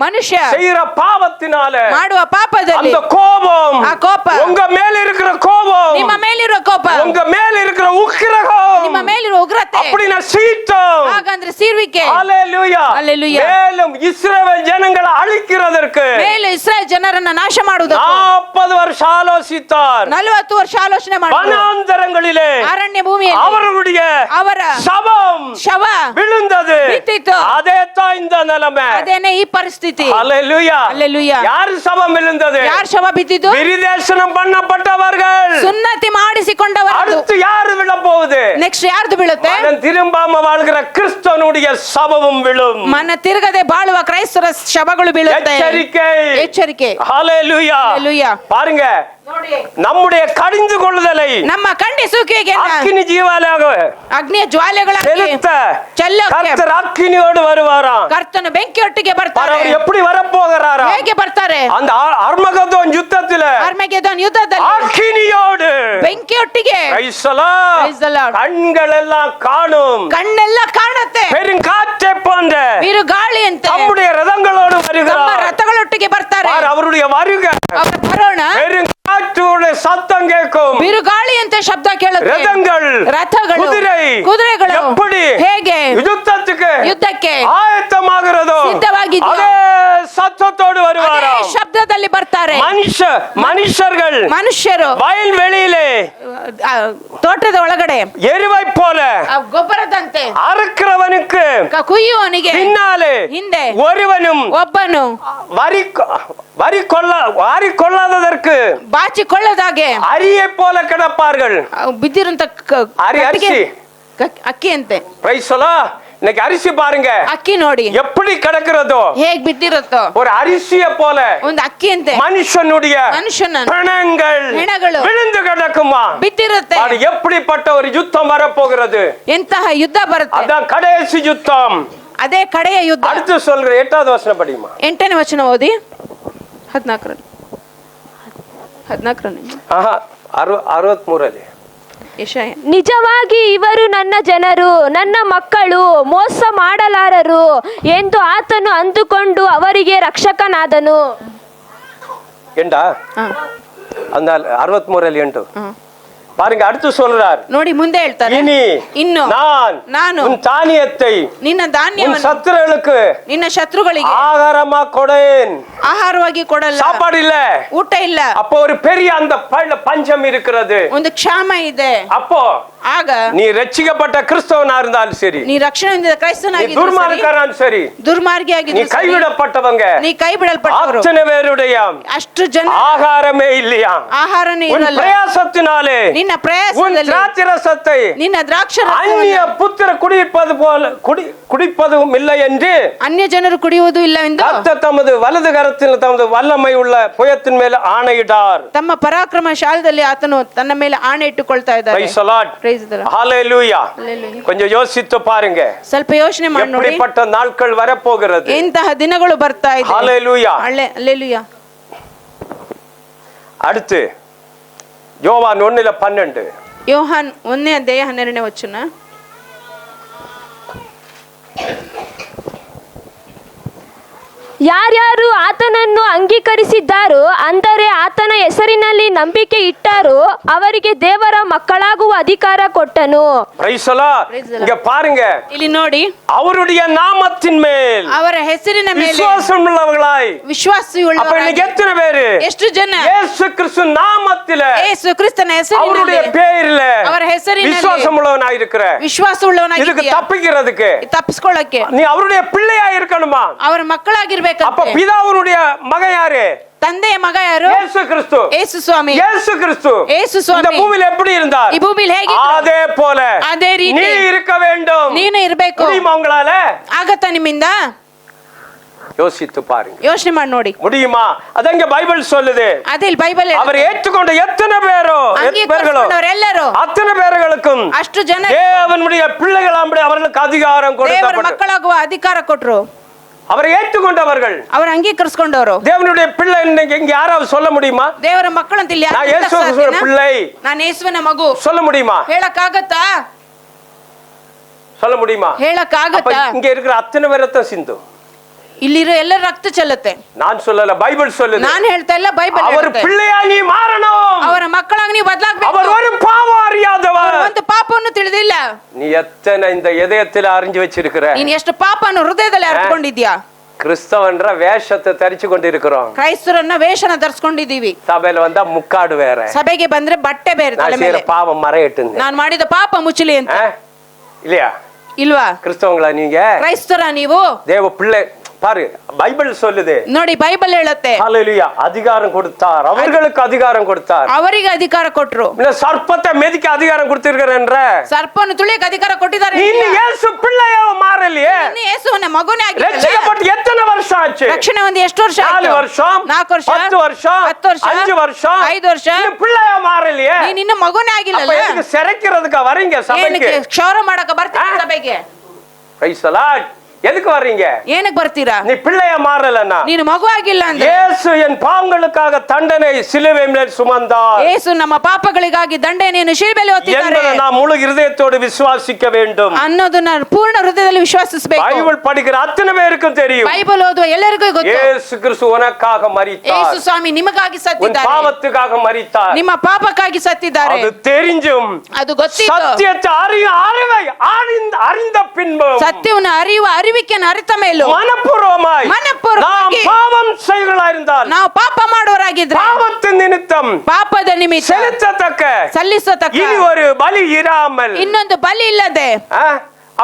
ಮನುಷ್ಯ செய்யற பாவத்தினால ಮಾಡುವ ಪಾಪದಲ್ಲಿ அந்த கோபம், ಆ ಕೋಪ, உங்க மேல இருக்கிற கோபம், ನಿಮ್ಮ ಮೇಲಿರುವ ಕೋಪ, உங்க மேல இருக்கிற உக்கிரகம், ನಿಮ್ಮ ಮೇಲಿರುವ ಉಗ್ರತೆ, அப்படினா சீட்டம். ಹಾಗಂದ್ರೆ ಸೀರ್ವಿಕೆ. ஹalleluya. Hallelujah. மேலும் இஸ்ரவேல் ஜனங்களை ಅಳಿக்கிறதற்கு ಮೇಲೆ ಇಸ್ರಾಯೇಲ್ ಜನರನ್ನ ನಾಶ ಮಾಡುವುದಕ್ಕೆ 40 ವರ್ಷ ಆಲೋಚಿத்தார். 40 ವರ್ಷ ಆಲೋಚನೆ ಮಾಡಿದ್ರು. வனாந்தரங்களிலே ಅರಣ್ಯ ಭೂಮಿಯಲ್ಲಿ அவர்களுடைய ಅವರ சபம் ಶವ விழுந்தது. ಬಿತ್ತಿತ್ತು. அதே தான் இந்த நிலைமை. ಅದೇನೇ ಈ ಪರಿಸ್ಥಿತಿ. ஹalleluya. Hallelujah. யார் சபம் விழுந்தது? ಯಾರ್ ಶವ ಬಿದ್ದಿದ್ದು? விருதேசனம் பண்ணப்பட்டவர்கள். ಸುನ್ನತಿ ಮಾಡಿಸಿಕೊಂಡವರು. அடுத்து யாரு விழ போகுது? ನೆಕ್ಸ್ಟ್ ಯಾರ್ದು ಬೀಳುತ್ತೆ? மனம் திரும்பாம வாழ்கிற கிறிஸ்தவனுடைய சபமும் விழும். ಮನ ತಿರುಗದೆ ಬಾಳುವ ಕ್ರೈಸ್ತರ ಶವಗಳು ಬೀಳುತ್ತೆ. எச்சரிக்கை. ಎಚ್ಚರಿಕೆ. ஹalleluya. Hallelujah. பாருங்க, ನೋಡಿ, நம்முடைய கடிந்து கொள்ளுதலை ನಮ್ಮ ಖಂಡಿಸುವಿಕೆಗೆ அக்கினி ஜீவாலாக ಅಗ್ನಿಯ ಜ್ವಾಲೆಗಳಾಗಿ செலுத்த ಚೆಲ್ಲಕ್ಕೆ கர்த்தர் அக்கினியோடு வருவாராம். ಕರ್ತನ ಬೆಂಕಿಯೊಟ್ಟಿಗೆ ಬರ್ತಾರೆ. அவர் எப்படி வரப்போகிறாரா? ಹೇಗೆ ಬರ್ತಾರೆ? அந்த அர்மகதோன் யுத்தத்தில ಅರ್ಮೆಗೆದೋನ್ ಯುದ್ಧದಲ್ಲಿ அக்கினியோடு ಬೆಂಕಿಯೊಟ್ಟಿಗೆ. Praise the Lord. Praise the Lord. கண்கள் எல்லாம் காணும். ಕಣ್ಣೆಲ್ಲ ಕಾಣುತ್ತೆ. பெருங்காற்றை போன்ற ಬಿರುಗಾಳಿಯಂತೆ நம்முடைய ரதங்களோடு ನಮ್ಮ வருகிறார். ರಥಗಳೊಟ್ಟಿಗೆ ಬರ್ತಾರೆ. பார், அவருடைய வருகை ಅವರ ಬರೋಣ பெருங்காற்றோட சத்தம் கேட்கும். ಬಿರುಗಾಳಿಯಂತೆ ಶಬ್ದ ಕೇಳುತ್ತೆ. ரதங்கள், ರಥಗಳು, குதிரைಗಳು எப்படி ಹೇಗೆ யுத்தத்துக்கு ಯುದ್ಧಕ್ಕೆ ஆயத்தமாகிறதோ ಸಿದ್ಧವಾಗಿದೆಯೋ அதே சத்தத்தோடு ಅದೇ வருவாராம். ಶಬ್ದದಲ್ಲಿ ಬರ್ತಾರೆ. மனுஷர்கள் ಮನುಷ್ಯರು வயல்வெளியிலே ತೋಟದ ಒಳಗಡೆ எருவை போல ಗೊಬ್ಬರದಂತೆ அறுக்கிறவனுக்கு ಕುಯ್ಯುವವನಿಗೆ பின்னாலே ಹಿಂದೆ ஒருவனும் ಒಬ್ಬನು வாரி கொள்ளாததற்கு ಬಾಚಿಕೊಳ್ಳದಾಗೆ அரியை போல கிடப்பார்கள். ಬಿದ್ದಿರಂತ அரிசி ಅಕ್ಕಿ ಅಂತೆ. Price the Lord. இன்னைக்கு அரிசி பாருங்க ಅಕ್ಕಿ ನೋಡಿ எப்படி கிடக்கிறதோ, ಹೇಗ್ ಬಿದ್ದಿರುತ್ತೋ, ஒரு அரிசியை போல ಒಂದು ಅಕ್ಕಿ ಅಂತೆ மனுஷனுடைய ಹೆಣಗಳು விழுந்து கிடக்குமா, ಬಿದ್ದಿರುತ್ತೆ. அது எப்படிப்பட்ட ஒரு யுத்தம் வரப்போகிறது. ಎಂತಹ ಯುದ್ಧ ಬರುತ್ತೆ. அதான் கடைசி யுத்தம். ಅದೇ ಕಡೆಯ ಯುದ್ಧ. அடுத்து சொல்ற 8வது வசனம் படிமா. 8ನೇ ವಚನ ಓದಿ. 14 ಆಹಾ 63 ಯೆಶಾಯ. ನಿಜವಾಗಿ ಇವರು ನನ್ನ ಜನರು, ನನ್ನ ಮಕ್ಕಳು, ಮೋಸ ಮಾಡಲಾರರು ಎಂದು ಆತನು ಅಂದುಕೊಂಡು ಅವರಿಗೆ ರಕ್ಷಕನಾದನು. ஏண்டா அந்த 63 8 பாருங்க. அடுத்து சொல்றார், ನೋಡಿ ಮುಂದೆ ಹೇಳ್ತಾರೆ, ಇನ್ನು ನಾನು உன் தானியத்தை ನಿನ್ನ ಧಾನ್ಯವನ್ನು சத்துருகளுக்கு ನಿನ್ನ ಶತ್ರುಗಳಿಗೆ ஆகாரமா கொடேன். ಆಹಾರವಾಗಿ ಕೊಡಲ್ಲ. சாப்பாடு இல்ல, ಊಟ ಇಲ್ಲ. அப்போ ஒரு பெரிய அந்த பஞ்சம் இருக்கிறது. ಒಂದು ಕ್ಷಾಮ ಇದೆ. அப்போ ಆಗ நீ ரட்சிக்கப்பட்ட கிறிஸ்தவனா இருந்தாலும் சரி, ನೀ ರಕ್ಷಣೆ ಹೊಂದಿದ ಕ್ರೈಸ್ತನಾಗಿದ್ದರೂ துர்மார்க்கனாலும் சரி, ದುರ್ಮಾರ್ಗಿಯಾಗಿದ್ದರೂ நீ கைவிடப்பட்டவங்க, ನೀ ಕೈ ಬಿಡಲ್ಪಟ್ಟವರು, அத்தனை பேருடைய ಅಷ್ಟು ಜನ ஆகாரமே இல்லையா, ಆಹಾರನೇ உன் ಇರಲ್ಲ. பிரயாசத்தினாலே ನಿನ್ನ உன் ಪ್ರಯಾಸದಲ್ಲಿ திராட்சரசத்தை ನಿನ್ನ ದ್ರಾಕ್ಷಾರಸವನ್ನು அந்நிய புத்திர குடிப்பது போல குடிப்பதும் இல்லை என்று ಅನ್ಯ ಜನರು ಕುಡಿಯುವುದು ಇಲ್ಲ ಎಂದು கர்த்தர் தமது வலது கரத்தில் தமது வல்லமை உள்ள புயத்தின் மேல் ஆணையிட்டார். ತಮ್ಮ ಪರಾಕ್ರಮ ಶಾಲದಲ್ಲಿ ಆತನು ತನ್ನ ಮೇಲೆ ಆಣೆ ಇಟ್ಟುಕೊಳ್ತಾ ಇದ್ದಾರೆ. Praise the Lord. Praise the Lord. Hallelujah. Hallelujah. கொஞ்சம் யோசித்து பாருங்க, ಸ್ವಲ್ಪ ಯೋಚನೆ ಮಾಡಿ ನೋಡಿ எப்படிப்பட்ட நாட்கள் வரப்போகிறது. ಎಂತಹ ದಿನಗಳು ಬರ್ತಾ ಇದೆ. Hallelujah. Hallelujah. அடுத்து யோவான் 1:12. ಯೋಹಾನ್ 1ನೇ ಅಧ್ಯಾಯ 12ನೇ ವಚನ. ಯಾರ್ಯಾರು ಆತನನ್ನು ಅಂಗೀಕರಿಸಿದ್ದಾರೋ, ಅಂದರೆ ಆತನ ಹೆಸರಿನಲ್ಲಿ ನಂಬಿಕೆ ಇಟ್ಟಾರೋ, ಅವರಿಗೆ ದೇವರ ಮಕ್ಕಳಾಗುವ ಅಧಿಕಾರ ಕೊಟ್ಟನು. Praise the Lord. இங்க பாருங்க, ಇಲ್ಲಿ ನೋಡಿ, அவருடைய நாமத்தின் மேல் ಅವರ ಹೆಸರಿನ ಮೇಲೆ விசுவாசம் உள்ளவர்களாய். அப்ப ವಿಶ್ವಾಸವುಳ್ಳವರಾಗಿ இன்னைக்கு எத்தனை பேரு ಎಷ್ಟು ಜನ இயேசு கிறிஸ்து நாமத்திலே, ಯೇಸು ಕ್ರಿಸ್ತನ அவருடைய ಹೆಸರಿನಲ್ಲಿ பேரில ಅವರ ಹೆಸರಿನಲ್ಲಿ விசுவாசம் உள்ளவனாய் இருக்கிற, இதுக்கு ವಿಶ್ವಾಸವುಳ್ಳವನಾಗಿದ್ದೀಯಾ? தப்பிக்கிறதுக்கு ತಪ್ಪಿಸ್ಕೊಳ್ಳಕ್ಕೆ நீ அவருடைய பிள்ளையா இருக்கணுமா? ಅವರ ಮಕ್ಕಳಾಗಿರ್ಬೇಕಂತೆ. அப்ப பிதாவுடைய மகன் யாரு? ತಂದೆಯ ಮಗ ಯಾರು? இயேசு கிறிஸ்து. ಯೇಸು ಸ್ವಾಮಿ. இயேசு கிறிஸ்து ಯೇಸು ಸ್ವಾಮಿ இந்த பூமியில எப்படி இருந்தார்? ಈ ಭೂಮಿಲಿ ಹೇಗೆ? அதே போல ಅದೇ ರೀತಿ நீ இருக்க வேண்டும். ನೀನು ಇರಬೇಕು. முடியுமா உங்களால? ಆಗತ್ತಾ ನಿಮ್ಮಿಂದ? யோசித்து பாருங்க. ಯೋಚನೆ ಮಾಡಿ ನೋಡಿ. முடியுமா? அதங்க பைபிள் சொல்லுது. ಅದೇ ಬೈಬಲ್ அவர் ஏற்றுக்கொண்ட எத்தனை பேரோ, ಎಲ್ಲರೂ அத்தனை பேர்களுக்கும் ಅಷ್ಟು ಜನ தேவனுடைய பிள்ளைகளாம்படி அவர்களுக்கு அதிகாரம் ದೇವರ கொடுக்கப்பட்டது. ಮಕ್ಕಳಾಗುವ ಅಧಿಕಾರ ಕೊಟ್ರು. அவரை ஏற்றுக்கொண்டவர்கள், ಅವರು ಅಂಗೀಕರಿಸಿಕೊಂಡವರು தேவனுடைய பிள்ளை. இங்க யாராவது சொல்ல முடியுமா? ದೇವರ ಮಕ್ಕಳು ಅಂತ ಇಲ್ಲಿ நான் இயேசுவின் பிள்ளை ನಾನು ಯೇಸುವಿನ ಮಗು சொல்ல முடியுமா? ಹೇಳಕ್ಕಾಗತ್ತಾ? சொல்ல முடியுமா? ಹೇಳಕ್ಕಾಗತ್ತಾ? இங்க இருக்கிற அத்தனை பேரத்தான் சிந்து. ಇಲ್ಲಿರೋ ಎಲ್ಲರ ರಕ್ತ ಚೆಲ್ಲುತ್ತೆ. நான் சொல்லல, பைபிள் சொல்லுது. ನಾನು ಹೇಳ್ತಾ ಇಲ್ಲ, ಬೈಬಲ್ அவர் ಹೇಳುತ್ತೆ. பிள்ளையா நீ மாறணும். ಅವರ ಮಕ್ಕಳಾಗಿ ನೀವು ಬದಲಾಗಬೇಕು. அவர் ஒரு பாவம் அறியாதவர். ಒಂದು ಪಾಪವನ್ನು ತಿಳಿದಿಲ್ಲ. நீ எத்தனை இந்த இதயத்தில் அறிஞ்சு வச்சிருக்கிற? ನೀನು ಎಷ್ಟು ಪಾಪವನ್ನು ಹೃದಯದಲ್ಲಿ ಅರಿತುಕೊಂಡಿದ್ಯಾ? கிறிஸ்தவன்ற வேஷத்தை தரிச்சு கொண்டிருக்கிறோம். ಕ್ರೈಸ್ತರನ್ನ ವೇಷನ ಧರಿಸಿಕೊಂಡಿದ್ದೀವಿ. சபையில வந்தா முக்காடு வேற, ಸಭೆಗೆ ಬಂದ್ರೆ ಬಟ್ಟೆ ಬೇರೆ ತಲೆ ಮೇಲೆ. பாவம் மறையட்டுங்க. ನಾನು ಮಾಡಿದ ಪಾಪ ಮುಚ್ಚಲಿ ಅಂತ. இல்லையா? ಇಲ್ವಾ? கிறிஸ்தவங்களா நீங்க? ಕ್ರೈಸ್ತರ ನೀವು? தேவ பிள்ளை பாரு, பைபிள் சொல்லுது. ನೋಡಿ ಬೈಬಲ್ ಹೇಳುತ್ತೆ. ஹalleluya. அதிகாரம் கொடுத்தார், அவர்களுக்கு அதிகாரம் கொடுத்தார். ಅವರಿಗೆ ಅಧಿಕಾರ ಕೊಟ್ರು. இந்த சர்ப்பத்தை மெதிக்க அதிகாரம் கொடுத்திருக்கிறேன்ற, ಸರ್ಪವನ್ನು ತುಳಿಯಕ್ಕೆ ಅಧಿಕಾರ ಕೊಟ್ಟಿದ್ದಾರೆ. நீ இயேசு பிள்ளையா மாறலையே? ನೀನು ಯೇಸುವಿನ ಮಗನೇ ಆಗಿಲ್ಲ. ரட்சிக்கப்பட்டு எத்தனை வருஷம் ஆச்சு? ರಕ್ಷಣೆ ಒಂದು ಎಷ್ಟು ವರ್ಷ ಆಯ್ತು? 4 வருஷம், 4 ವರ್ಷ, 10 வருஷம், 10 ವರ್ಷ, 5 வருஷம், 5 ವರ್ಷ. நீ பிள்ளையா மாறலையே? ನೀನು ಇನ್ನ ಮಗನೇ ಆಗಿಲ್ಲ. அப்ப எதுக்கு சிறைக்கிறதுக்கு வரீங்க சபைக்கு? ಕ್ಷೌರ ಮಾಡಕ ಬರ್ತೀರಾ ಸಭೆಗೆ? Praise the Lord. எதுக்கு வர்றீங்க? ಏನಕ್ಕೆ ಬರ್ತೀರಾ? நீ பிள்ளைய மாறலன்னா, ನೀನು ಮಗು ಆಗಿಲ್ಲ ಅಂದ್ರೆ, இயேசு என் பாவங்களுக்காக தண்டனை சிலுவை மேல் சுமந்தார். ಯೇಸು ನಮ್ಮ ಪಾಪಗಳಿಗಾಗಿ ದಂಡನೆಯನ್ನು ಶಿಲುಬೆಯಲ್ಲಿ ಹೊತ್ತಿದ್ದಾರೆ என்பதை நாம் முழு இதயத்தோடு விசுவாசிக்க வேண்டும். ಅನ್ನೋದನ್ನ ಪೂರ್ಣ ಹೃದಯದಲ್ಲಿ ವಿಶ್ವಾಸಿಸಬೇಕು. பைபிள் படிக்கிற அத்தனை பேருக்கும் தெரியும். ಬೈಬಲ್ ಓದುವ ಎಲ್ಲರಿಗೂ ಗೊತ್ತು. இயேசு கிறிஸ்து உனக்காக மரித்தார். ಯೇಸು ಸ್ವಾಮಿ ನಿಮಗಾಗಿ உன் ಸತ್ತಿದ್ದಾರೆ. பாவத்துக்காக மரித்தார். ನಿಮ್ಮ ಪಾಪಕ್ಕಾಗಿ ಸತ್ತಿದ್ದಾರೆ. அது தெரிஞ்சும் ಅದು ಗೊತ್ತಿತ್ತು. சத்தியத்தை அறிந்த பின்பும் ಸತ್ಯವನ್ನು ಅರಿಯುವ ಅರಿವಿಕೆಯನ್ನು ಅರಿತ ಮೇಲೂ மனப்பூர்வமாய் நாம் பாவம் செய்கிறவர்களாயிருந்தால், ನಾವು ಪಾಪ ಮಾಡುವವರಾಗಿದ್ರೆ, பாவத்தின் நிமித்தம் ಪಾಪದ ನಿಮಿತ್ತ ಸಲ್ಲಿಸತಕ್ಕ இனி ஒரு பலி இராமல், ಇನ್ನೊಂದು ಬಲಿ ಇಲ್ಲದೆ,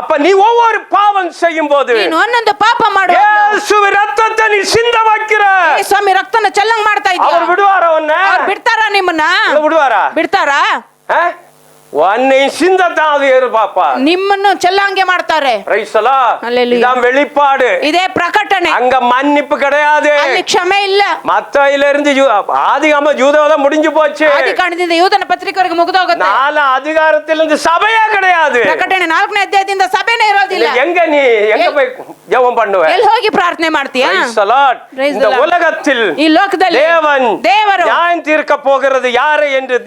அப்ப நீ ஒவ்வொரு பாவம் செய்யும் போது ನೀನು ಒಂದೊಂದು ಪಾಪ ಮಾಡುವ இயேசுவின் ரத்தத்தை நீ சிந்த வைக்கிற, ಸ್ವಾಮಿ ರಕ್ತನ ಚೆಲ್ಲಂಗ್ ಮಾಡ್ತಾ ಇದ್ದೀಯ. அவர் விடுவாரா? உன்னை ಅವ್ರು ಬಿಡ್ತಾರಾ? ನಿಮ್ಮನ್ನ விடுவாரா? ಬಿಡ್ತಾರಾ? உன்னை சிந்தத்தான் பாப்பா ನಿಮ್ಮನ್ನು ಚೆಲ್ಲಾಂಗೆ ಮಾಡ್ತಾರೆ. Hallelujah. இதான் வெளிப்பாடு. ಇದೇ ಪ್ರಕಟಣೆ. அங்க மன்னிப்பு கிடையாது. ಅಲ್ಲಿ ಕ್ಷಮೆ ಇಲ್ಲ. மத்தயில இருந்து ஆதிகாம யூதவதம் முடிஞ்சு போச்சு. ಆದಿಕಾಂಡದಿಂದ ಯೂದನ ಪತ್ರಿಕೆವರೆಗೆ ಮುಗಿದೋಗುತ್ತೆ. 4 அதிகாரத்திலிருந்து சபையே கிடையாது. ಪ್ರಕಟಣೆ 4ನೇ ಅಧ್ಯಾಯದಿಂದ ಸಭೆನೇ ಇರೋದಿಲ್ಲ. எங்க நீ எங்க போய் ஜெபம் பண்ணுவ? ಎಲ್ಲಿ ಹೋಗಿ ಪ್ರಾರ್ಥನೆ ಮಾಡ್ತೀಯಾ? இந்த உலகத்தில் ಈ ಲೋಕದಲ್ಲಿ ದೇವರು நியாயம் தீர்க்க போகிறது யாரை என்று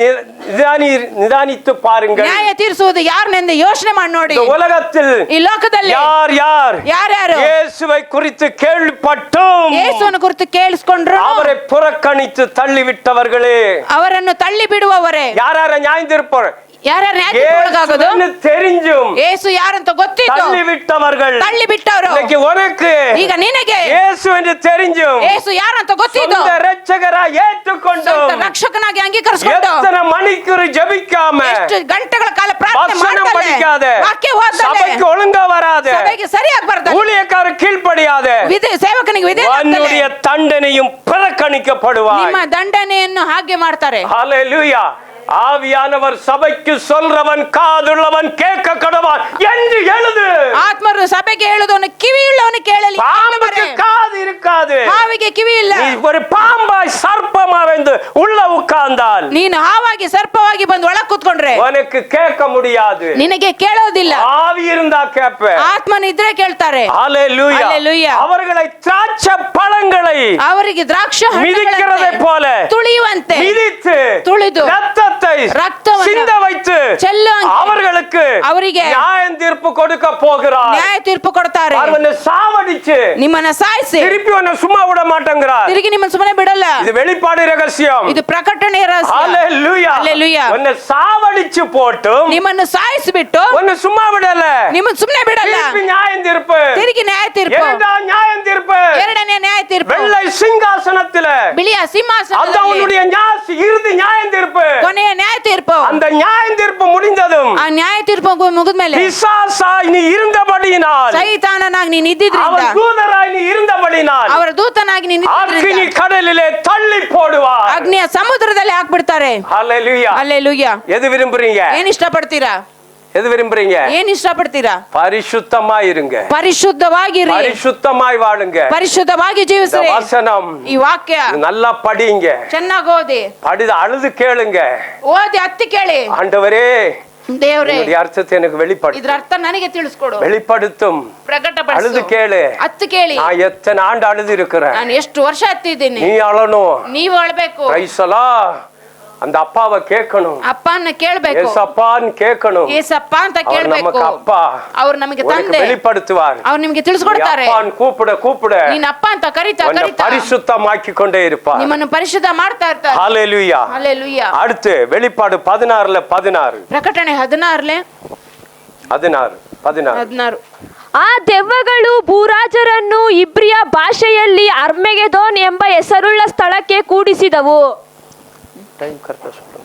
நிதானித்து பாருங்கள். ನ್ಯಾಯ ತೀರಿಸುವುದು ಯಾರನೆಂದು ಯೋಚನೆ ಮಾಡಿ ನೋಡಿ. உலகத்தில் ಈ ಲೋಕದಲ್ಲಿ ಯಾರ್ಯಾರು இயேசுவை குறித்து கேள்விப்பட்டும் ಯೇಸುವನ್ನು ಕುರಿತು ಕೇಳಿಸಿಕೊಂಡ್ರು அவரை புறக்கணித்து தள்ளிவிட்டவர்களே, ಅವರನ್ನು ತಳ್ಳಿ ಬಿಡುವವರೇ, யாரார நியாயம் தீர்ப்போர் ಯಾರ್ಯಾರು ನ್ಯಾಯಕ್ಕೊಳಗಾಗೋದು தெரிஞ்சும் ಯೇಸು ಯಾರಂತ ಗೊತ್ತಿತ್ತು தள்ளிவிட்டவர்கள், ತಳ್ಳಿಬಿಟ್ಟವರು இன்னைக்கு உனக்கு ಈಗ ನಿನಗೆ இயேசு என்று தெரிஞ்சும் ಯೇಸು ಯಾರಂತ ಗೊತ್ತಿತ್ತು சொந்த இரட்சகராய் ஏற்றுக்கொண்டும் ರಕ್ಷಕನಾಗಿ ಅಂಗೀಕರಿಸಿಕೊಂಡು எத்தனை மணிக்கூர் ஜெபிக்காம ಎಷ್ಟು ಗಂಟೆಗಳ ಕಾಲ ಪ್ರಾರ್ಥನೆ வசனம் படிக்காத, ವಾಕ್ಯ ಓದದೆ, சபைக்கு ஒழுங்கா வராத, ಸಭೆಗೆ ಸರಿಯಾಗಿ ಬರ್ತಾರೆ, ஊழியக்காரர் கீழ்ப்படியாத, ಸೇವಕನಿಗೆ உன்னுடைய தண்டனையும் புறக்கணிக்கப்படுவாய். ನಿಮ್ಮ ದಂಡನೆಯನ್ನು ಹಾಗೆ ಮಾಡ್ತಾರೆ. ஹல்லேலூயா. ஆவியானவர் சபைக்கு சொல்றவன் காதுள்ளவன் கேட்க கடவான் என்று எழுது. ಆತ್ಮರು ಸಭೆಗೆ ಹೇಳುವುದನ್ನು ಕಿವಿಯುಳ್ಳವನು ಕೇಳಲಿ. பாம்புக்கு காது இருக்காது, ಹಾವಿಗೆ ಕಿವಿ ಇಲ್ಲ. நீ ஒரு பாம்பாய் சர்ப்பமாய் வந்து உள்ள உட்கார்ந்தால், ನೀನು ಹಾವಾಗಿ ಸರ್ಪವಾಗಿ ಬಂದು ಒಳಗೆ ಕೂತ್ಕೊಂಡ್ರೆ உனக்கு கேட்க முடியாது. ನಿನಗೆ ಕೇಳೋದಿಲ್ಲ. ஆவி இருந்தா கேட்ப. ಆತ್ಮನಿದ್ರೆ ಕೇಳ್ತಾರೆ. ஹல்லேலூயா. ஹல்லேலூயா. அவர்களை திராட்சை பழங்களை ಅವರಿಗೆ ದ್ರಾಕ್ಷ மிதிக்கிறதை போல ತುಳಿಯುವಂತೆ மிதித்து ತುಳಿದು ரத்தத்தை சிந்த வைத்து அவர்களுக்கு ಅವರಿಗೆ நியாயம் தீர்ப்பு கொடுக்க போகிறார். ನ್ಯಾಯ ತೀರ್ಪು ಕೊಡ್ತಾರೆ. அவனை சாவடிச்சு ನಿಮ್ಮನ್ನ ಸಾಯಿಸಿ திருப்பி உன்னை சும்மா விட மாட்டேங்கிறார். ತಿರುಗಿ ನಿಮ್ಮನ್ನ ಸುಮ್ಮನೆ ಬಿಡಲ್ಲ. இது வெளிப்பாடு ரகசியம். ಇದು ಪ್ರಕಟಣೆ ರಹಸ್ಯ. ஹல்லேலூயா. ஹல்லேலೂயா. உன்னை சாவடிச்சு போட்டு ನಿಮ್ಮನ್ನು ಸಾಯಿಸಿಬಿಟ್ಟು உன்னை சும்மா விடல, ನಿಮ್ಮನ್ನ ಸುಮ್ಮನೆ ಬಿಡಲ್ಲ. திருப்பி நியாயம் தீர்ப்பு. ತಿರುಗಿ ನ್ಯಾಯ ತೀರ್ಪು. இரண்டாம் நியாயம் தீர்ப்பு. ಎರಡನೇ ನ್ಯಾಯ ತೀರ್ಪು. வெள்ளை சிங்காசனத்தில ಬಿಳಿಯ ಸಿಂಹಾಸನದಲ್ಲಿ அவனுடைய இறுதி நியாயம் தீர்ப்பு. ಕೊನೆಯ ನ್ಯಾಯ ತೀರ್ಪು. அந்த நியாயம் தீர்ப்பு முடிந்ததும் ಆ ನ್ಯಾಯ ತೀರ್ಪು ಮುಗಿದ್ಮೇಲೆ பிசாசாய் நீ இருந்தபடியினால், ಸೈತಾನನಾಗಿ ನೀನು ಇದ್ದಿದ್ರಿಂದ, அவன் தூதராய் நீ இருந்தபடியினால் ಅವರ ದೂತನಾಗಿ ನೀನು அக்கினி ಇದ್ದಿದ್ರಿಂದ கடலிலே தள்ளி போடுவார். ಅಗ್ನಿಯ ಸಮುದ್ರದಲ್ಲಿ ಹಾಕ್ಬಿಡ್ತಾರೆ. ஹல்லேலூயா. ಹಲ್ಲೆಲೂಯಾ. எது விரும்புறீங்க? ಏನ್ ಇಷ್ಟಪಡ್ತೀರಾ? எது விரும்புறீங்க? ಏನ್ ಇಷ್ಟಪಡ್ತೀರಾ? பரிசுத்தமாய் இருங்க, ಪರಿಶುದ್ಧವಾಗಿರಿ, பரிசுத்தமாய் வாழுங்க. ಪರಿಶುದ್ಧವಾಗಿ இந்த ಜೀವಿಸಿರಿ. வசனம் ಈ ವಾಕ್ಯ நல்லா படிங்க, ಚೆನ್ನಾಗಿ ಓದಿ, அழுது கேளுங்க. ಓದಿ ಹತ್ತಿ ಕೇಳಿ, ஆண்டவரே ದೇವರೇ இதனுடைய ಅರ್ಥத்தை எனக்கு வெளிப்படுத்து, ಇದ್ರ ಅರ್ಥ ನನಗೆ ತಿಳಿಸ್ಕೊಡು, வெளிப்படுத்தும். ಪ್ರಕಟಪಡಿಸು. அழுது கேளு. ಹತ್ತು ಕೇಳಿ, நான் எத்தனை ஆண்டு அழுது இருக்கிறேன், ನಾನು ಎಷ್ಟು ವರ್ಷ ಹತ್ತಿದ್ದೀನಿ, நீ அழணும். ನೀವು ಅಳ್ಬೇಕು. பிரைஸலா. அந்த அப்பாவை கேட்கணும், ಅಪ್ಪನ್ನ ಕೇಳ್ಬೇಕು, ஏசப்பான்னு கேட்கணும். ಏಸಪ್ಪ ಅಂತ அவர் ಕೇಳ್ಬೇಕು. நமக்கு அப்பா, ಅವ್ರು ನಮಗೆ உனக்கு ತಂದೆ, வெளிப்படுத்துவார். ಅವ್ರು ನಿಮಗೆ ತಿಳಿಸ್ಕೊಡ್ತಾರೆ. அப்பான்னு கூப்பிட ನೀನ್ ಅಪ್ಪ ಅಂತ ಕರಿತಾ உன்னை ಕರಿತಾ பரிசுத்தமாக்கி கொண்டே இருப்பார். ನಿಮ್ಮನ್ನು ಪರಿಶುದ್ಧ ಮಾಡ್ತಾ ಇರ್ತಾರೆ. ஹல்லேலூயா. ಹಲ್ಲೆಲೂಯಾ. அடுத்து வெளிப்பாடு 16 ಪ್ರಕಟಣೆ 16 16 ಆ ದೆವ್ವಗಳು ಭೂರಾಜರನ್ನು ಇಬ್ರಿಯ ಭಾಷೆಯಲ್ಲಿ ಅರ್ಮೆಗೆದೋನ್ ಎಂಬ ಹೆಸರುಳ್ಳ ಸ್ಥಳಕ್ಕೆ ಕೂಡಿಸಿದವು. டைம் கரெக்ட்டா சொல்லுங்க.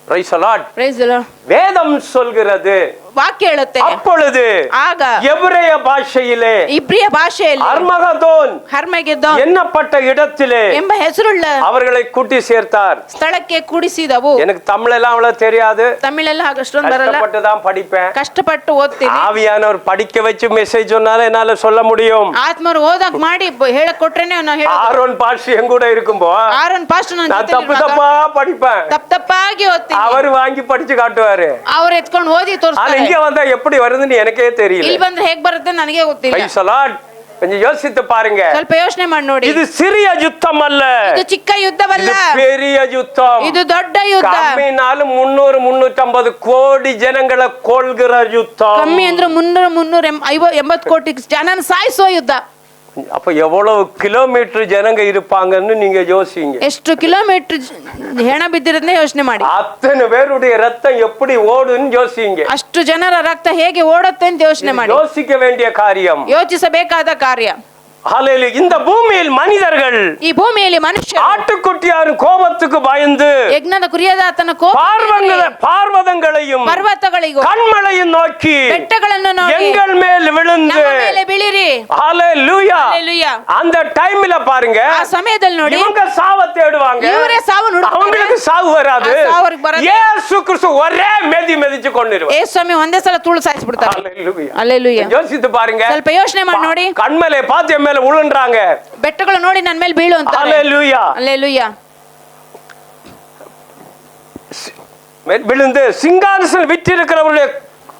Praise the lord. Praise the lord. வேதம் சொல்கிறது, ವಾಕ್ಯ ಹೇಳುತ್ತೆ, அப்பொழுது ಆಗ எபிரேய பாஷையிலே ಇಬ್ರಿಯ ಭಾಷೆಯಲ್ಲಿ அர்மகதோன் ಹರ್ಮೆಗೆದೋನ್ என்னப்பட்ட இடத்திலே ಎಂಬ ಹೆಸರುಳ್ಳ அவர்களை கூட்டி சேர்த்தார். ಸ್ಥಳಕ್ಕೆ ಕೂಡಿಸಿದವು. எனக்கு தமிழ் எல்லாம் அவ்வளவு தெரியாது, ತಮಿಳೆಲ್ಲ ಅಷ್ಟೊಂದು ಬರಲ್ಲ, கஷ்டப்பட்டு தான் படிப்பேன். ಕಷ್ಟಪಟ್ಟು ಓದ್ತೀನಿ. ஆவியானவர் படிக்க வச்சு மெசேஜ் சொன்னாலே என்னால சொல்ல முடியும். ಆತ್ಮರು ಓದಕ್ ಮಾಡಿ ಹೇಳಕ್ ಕೊಟ್ರೇನೆ ನಾನು ಹೇಳೋದು. ஆரோன் பாஸ்டர் என் கூட இருக்கும்போ ಆರೋನ್ ಪಾಸ್ಟರ್ நான் தப்பு தப்பா படிப்பேன், ತಪ್ಪಾಗಿ ಓದ್ತೀನಿ. அவர் வாங்கி படிச்சு காட்டுவாரு. ಅವ್ರು ಎತ್ಕೊಂಡು ಓದಿ ஆனா ತೋರಿಸ್ತಾರೆ. இங்க வந்தா எப்படி வருதுன்னு எனக்கே தெரியல. ಇಲ್ಲಿ ಬಂದ್ರೆ ಹೇಗ್ ಬರುತ್ತೆ ನನಗೆ ಗೊತ್ತಿಲ್ಲ. Price the Lord. கொஞ்சம் யோசித்து பாருங்க. ಸ್ವಲ್ಪ ಯೋಚನೆ ಮಾಡಿ ನೋಡಿ. இது சிறிய யுத்தம் அல்ல, ಇದು ಚಿಕ್ಕ ಯುದ್ಧವಲ್ಲ, இது பெரிய யுத்தம். ಇದು ದೊಡ್ಡ ಯುದ್ಧ. கம்மினாலும் 300-350 கோடி ஜனங்களை கொல்கிற யுத்தம். ಕಮ್ಮಿ ಅಂದ್ರೆ 380 ಕೋಟಿ ಜನನ ಸಾಯಿಸುವ ಯುದ್ಧ. அப்ப எவ்வளவு கிலோமீட்டர் ஜனங்க இருப்பாங்கன்னு நீங்க யோசிங்க. ಎಷ್ಟು ಕಿಲೋಮೀಟರ್ ಹೆಣ ಬಿದ್ದಿರೋದನ್ನ ಯೋಚನೆ ಮಾಡಿ. அத்தனை பேருடைய ரத்தம் எப்படி ஓடுன்னு யோசிங்க. ಅಷ್ಟು ಜನರ ರಕ್ತ ಹೇಗೆ ಓಡುತ್ತೆ ಅಂತ ಯೋಚನೆ ಮಾಡಿ. யோசிக்க வேண்டிய காரியம், ಯೋಚಿಸಬೇಕಾದ ಕಾರ್ಯ. ஹல்லேலூயா. இந்த பூமியில் மனிதர்கள் ಈ ಭೂಮಿಯಲ್ಲಿ ಮನುಷ್ಯರು ஆட்டுக்குட்டியார் கோபத்துக்கு பயந்து ಯಜ್ಞದ ಕುರಿಯಾದಾತನ ಕೋಪ பார்வதங்களையும் ಪರ್ವತಗಳಿಗೂ கண்மலையும் நோக்கி ಬೆಟ್ಟಗಳನ್ನು ನೋಡಿ எங்கள் மேல் விழுந்து ನಮ್ಮ ಮೇಲೆ ಬೀಳಿರಿ. ஹalleluya. Hallelujah. அந்த டைம்ல பாருங்க, ಆ ಸಮಯದಲ್ಲಿ ನೋಡಿ இவங்க சாவ தேடுவாங்க, ಇವರೇ ಸಾವು ಹುಡುಕ್ತಾರೆ. அவங்களுக்கு சாவு வராது. ಆ ಸಾವು ಅವ್ರಿಗೆ ಬರಲ್ಲ. இயேசு கிறிஸ்து ஒரே மெதிச்சு கொண்டிருவார். ಯೇಸು ಸ್ವಾಮಿ ಒಂದೇ ಸಲ ತೂಳು ಸಾಯಿಸ್ಬಿಡ್ತಾರೆ. ஹalleluya. Hallelujah. யோசித்து பாருங்க, ಸ್ವಲ್ಪ ಯೋಚನೆ ಮಾಡಿ ನೋಡಿ. கண்மலை பார்த்து என் மேல விழுன்றாங்க. ಬೆಟ್ಟಗಳು ನೋಡಿ ನನ್ನ ಮೇಲೆ ಬೀಳು ಅಂತಾರೆ. ஹalleluya. Hallelujah. விழுந்து சிங்காசனம் விற்றிருக்கிறவருடைய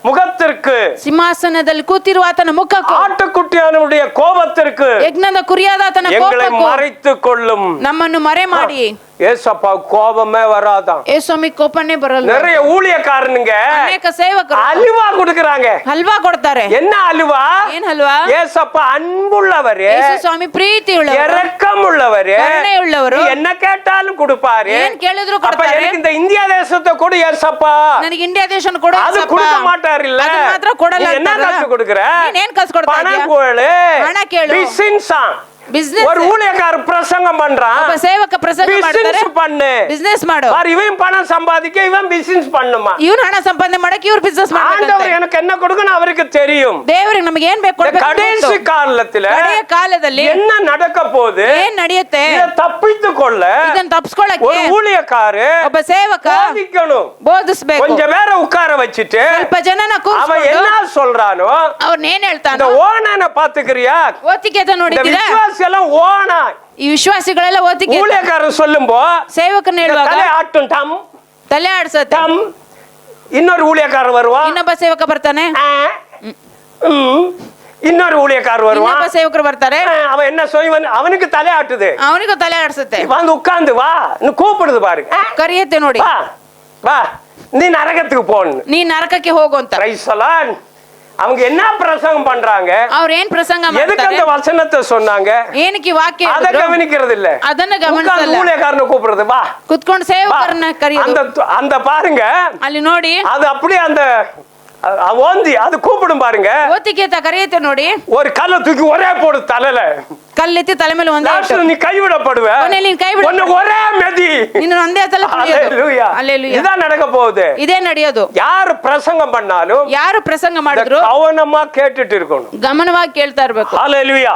முகத்திற்கு, ಸಿಂಹಾಸನದಲ್ಲಿ ಕೂತಿರುವ ಆತನ ಮುಖಕ್ಕೂ, ஆட்டுக்குட்டியானவருடைய கோபத்திற்கு ಯಜ್ಞದ ಕುರಿಯಾದ ಆತನ எங்களை ಕೋಪಕ್ಕೂ மறைத்துக் கொள்ளும். ನಮ್ಮನ್ನು ಮರೆ ಮಾಡಿ. ஏசப்பா கோபமே வராதான். ಯೇಸು ಸ್ವಾಮಿ ಕೋಪನೇ ಬರಲ್ಲ. நிறைய ஊழியக்காரனுங்க ಅನೇಕ ಸೇವಕರು அலுவா கொடுக்கறாங்க. ಹಲ್ವಾ ಕೊಡ್ತಾರೆ. என்ன அலுவா? ಏನ್ ಹಲ್ವಾ? ஏசப்பா அன்புள்ளவரே, ಯೇಸು ಸ್ವಾಮಿ ಪ್ರೀತಿ ಉಳ್ಳವರು, இரக்கம் உள்ளவரே, ಕರುಣೆ ಉಳ್ಳವರು, நீ என்ன கேட்டாலும் கொடுப்பாரு. ಏನ್ ಕೇಳಿದ್ರು அப்ப ಕೊಡ್ತಾರೆ. எனக்கு இந்த இந்தியா தேசத்தை கொடு ஏசப்பா. ನನಗೆ ಇಂಡಿಯಾ ದೇಶನ ಕೊಡು அது ಯೇಸಪ್ಪ. கொடுக்க மாட்டார் இல்ல. ಅದು ಮಾತ್ರ ಕೊಡಲ್ಲ நீ என்ன ಅಂತಾರ. காசு கொடுக்கற? ನೀನ್ ಏನ್ ಕಾಸು ಕೊಡ್ತಾ பணம் ಇದ್ಯಾ? கோளு, ಹಣ ಕೇಳು. பிசினஸா. ಬಿಸ್ನೆಸ್. ஒரு ஊழியக்காரர் பிரசங்கம் பண்றான், ಒಬ್ಬ ಸೇವಕ ಪ್ರಸಂಗ ಮಾಡ್ತಾರೆ. பிசினஸ் பண்ணு. ಬಿಸ್ನೆಸ್ ಮಾಡು. பாரு, இவன் பணம் சம்பாதிக்க, இவன் பிசினஸ் பண்ணுமா. ಇವನು ಹಣ ಸಂಪಾದನೆ ಮಾಡಕ್ಕೆ ಇವ್ರು ಬಿಸ್ನೆಸ್ ஆண்டவர் ಮಾಡ್ತಾರೆ. எனக்கு என்ன கொடுக்கணும் அவருக்கு தெரியும். ದೇವರಿಗೆ ನಮಗೆ ಏನ್ ಬೇಕು இந்த ಕೊಡ್ಬೇಕು கடைசி ಗೊತ್ತು. காலத்துல ಕಡೆಯ ಕಾಲದಲ್ಲಿ என்ன நடக்க போகுது, ಏನ್ ನಡೆಯುತ್ತೆ, இதை தப்பித்து கொள்ள ಇದನ್ನ ತಪ್ಪಿಸ್ಕೊಳ್ಳಕ್ಕೆ ஒரு ஊழியக்காரு ಒಬ್ಬ ಸೇವಕ போதிக்கணும். ಬೋಧಿಸ್ಬೇಕು. கொஞ்சம் பேரை உட்கார வச்சுட்டு ಸ್ವಲ್ಪ ಜನನ அவன் ಕೂರಿಸ್ಕೊಂಡು என்ன சொல்றானோ ಅವ್ರನ್ನ ಏನ್ இந்த ಹೇಳ್ತಾನೋ ஓனான பாத்துக்கிறியா? ಓತಿಕೆತ இந்த ನೋಡಿದ್ದೀರಾ? விசுவாசி எல்லாம் ஓனா. ಈ ವಿಶ್ವಾಸಿಗಳೆಲ್ಲ ಓತಿಕೆ. ஊழியக்காரன் சொல்லும்போ ಸೇವಕನ ಹೇಳುವಾಗ தலை ஆட்டும் டம் ತಲೆ ಆಡ್ಸತ್ತೆ. டம். இன்னொரு ஊழியக்காரன் வருவான், ಇನ್ನೊಬ್ಬ ಸೇವಕ ಬರ್ತಾನೆ, இன்னொரு ஊழியக்காரர் வருவான், ಇನ್ನೊಬ್ಬ ಸೇವಕರು ಬರ್ತಾರೆ, அவன் என்ன சொல்லுவான், அவனுக்கு தலை ஆட்டுது. ಅವನಿಗೂ ತಲೆ ಆಡ್ಸತ್ತೆ. வந்து உட்கார்ந்து வா கூப்பிடுது பாருங்க, ಕರಿಯತ್ತೆ ನೋಡಿ, வா வா நீ நரகத்துக்கு போன்னு. ನೀ ನರಕಕ್ಕೆ ಹೋಗು ಅಂತ. Price the Lord. அவங்க என்ன பிரசங்கம் பண்றாங்க, ಅವ್ರ ಏನ್ ಪ್ರಸಂಗ எதுக்கு ಮಾಡ್ತಾರೆ, அந்த வசனத்தை சொன்னாங்க, ಏನಕ್ಕೆ ವಾಕ್ಯ அத ಹೇಳಿದ್ರು? கவனிக்கிறது இல்ல. ಅದನ್ನ உட்கார்ந்து ಗಮನಿಸಲ್ಲ. ஊழியக்காரனை கூப்பிடுறது, வா ಕುತ್ಕೊಂಡು வா. ಸೇವಕರನ್ನ ಕರೆಯೋದು. அந்த அந்த பாருங்க, ಅಲ್ಲಿ ನೋಡಿ அது அப்படியே அந்த ஓந்தி அது கூப்பிடும் பாருங்க. ಓತಿಕೆ ಅಂತ ಕರೆಯುತ್ತೆ ನೋಡಿ. ஒரு கல்லை தூக்கி ஒரே போடு தலையில, ಕಲ್ಲೆತ್ತಿ ತಲೆ ಮೇಲೆ ಒಂದೇ ಇಟ್ಟು. லாஸ்ட்ல நீ கைவிடப்படுவ, ಕೊನೆಯಲ್ಲಿ ನೀನು ಕೈಬಿಡ. ஒன்னு ஒரே மெதி. ನಿನ್ನ ಒಂದೇ ಸಲ ತುಳಿಯೋದು. ஹalleluya. Hallelujah. இதான் நடக்க போகுது. ಇದೇ ನಡೆಯೋದು. யார் பிரசங்கம் பண்ணாலும் ಯಾರು ಪ್ರಸಂಗ ಮಾಡಿದ್ರು கவனமா கேட்டுட்டு இருக்கணும். ಗಮನವಾಗಿ ಕೇಳ್ತಾ ಇರ್ಬೇಕು. ஹalleluya.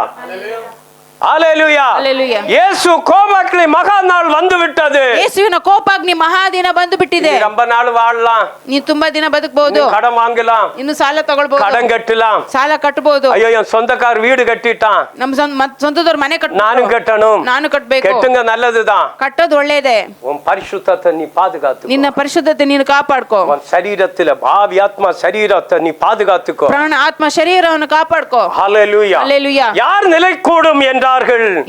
ஹalleluya. Hallelujah. இயேசு கோபாக்லி மகா நாள் வந்து விட்டது. ಯೇಸುವಿನ ಕೋಪಾಗ್ನಿ ಮಹಾದಿನ ಬಂದು ಬಿಟ್ಟಿದೆ. நீ ரொம்ப நாள் வாழலாம், ನೀ ತುಂಬಾ ದಿನ ಬದುಕಬಹುದು, நீ கடன் வாங்கலாம், ಇನ್ನು ಸಾಲ ತಗೊಳ್ಬಹುದು, கடன் கட்டலாம். ಸಾಲ ಕಟ್ಟಬಹುದು. ஐயோ என் சொந்தக்கார் வீடு கட்டிட்டான், ನಮ್ಮ ಸ್ವಂತದವ್ರ ಮನೆ நானும் கட்டணும். ನಾನು ಕಟ್ಟಬೇಕು. கட்டுங்க, நல்லதுதான். ಕಟ್ಟೋದು ಒಳ್ಳೇದೇ. உன் பரிசுத்தத்தை நீ பாதுகாத்து, ನಿನ್ನ ಪರಿಶುದ್ಧತೆ ನೀನು ಕಾಪಾಡ್ಕೋ. உன் சரீரத்துல ஆவி ஆத்மா சரீரத்தை நீ பாதுகாத்துக்கோ. ಪ್ರಾಣ ಆತ್ಮ ಶರೀರವನ್ನು ಕಾಪಾಡ್ಕೋ. ஹalleluya. Hallelujah. யார் நிலைக்கூடும் என்றார்கள்,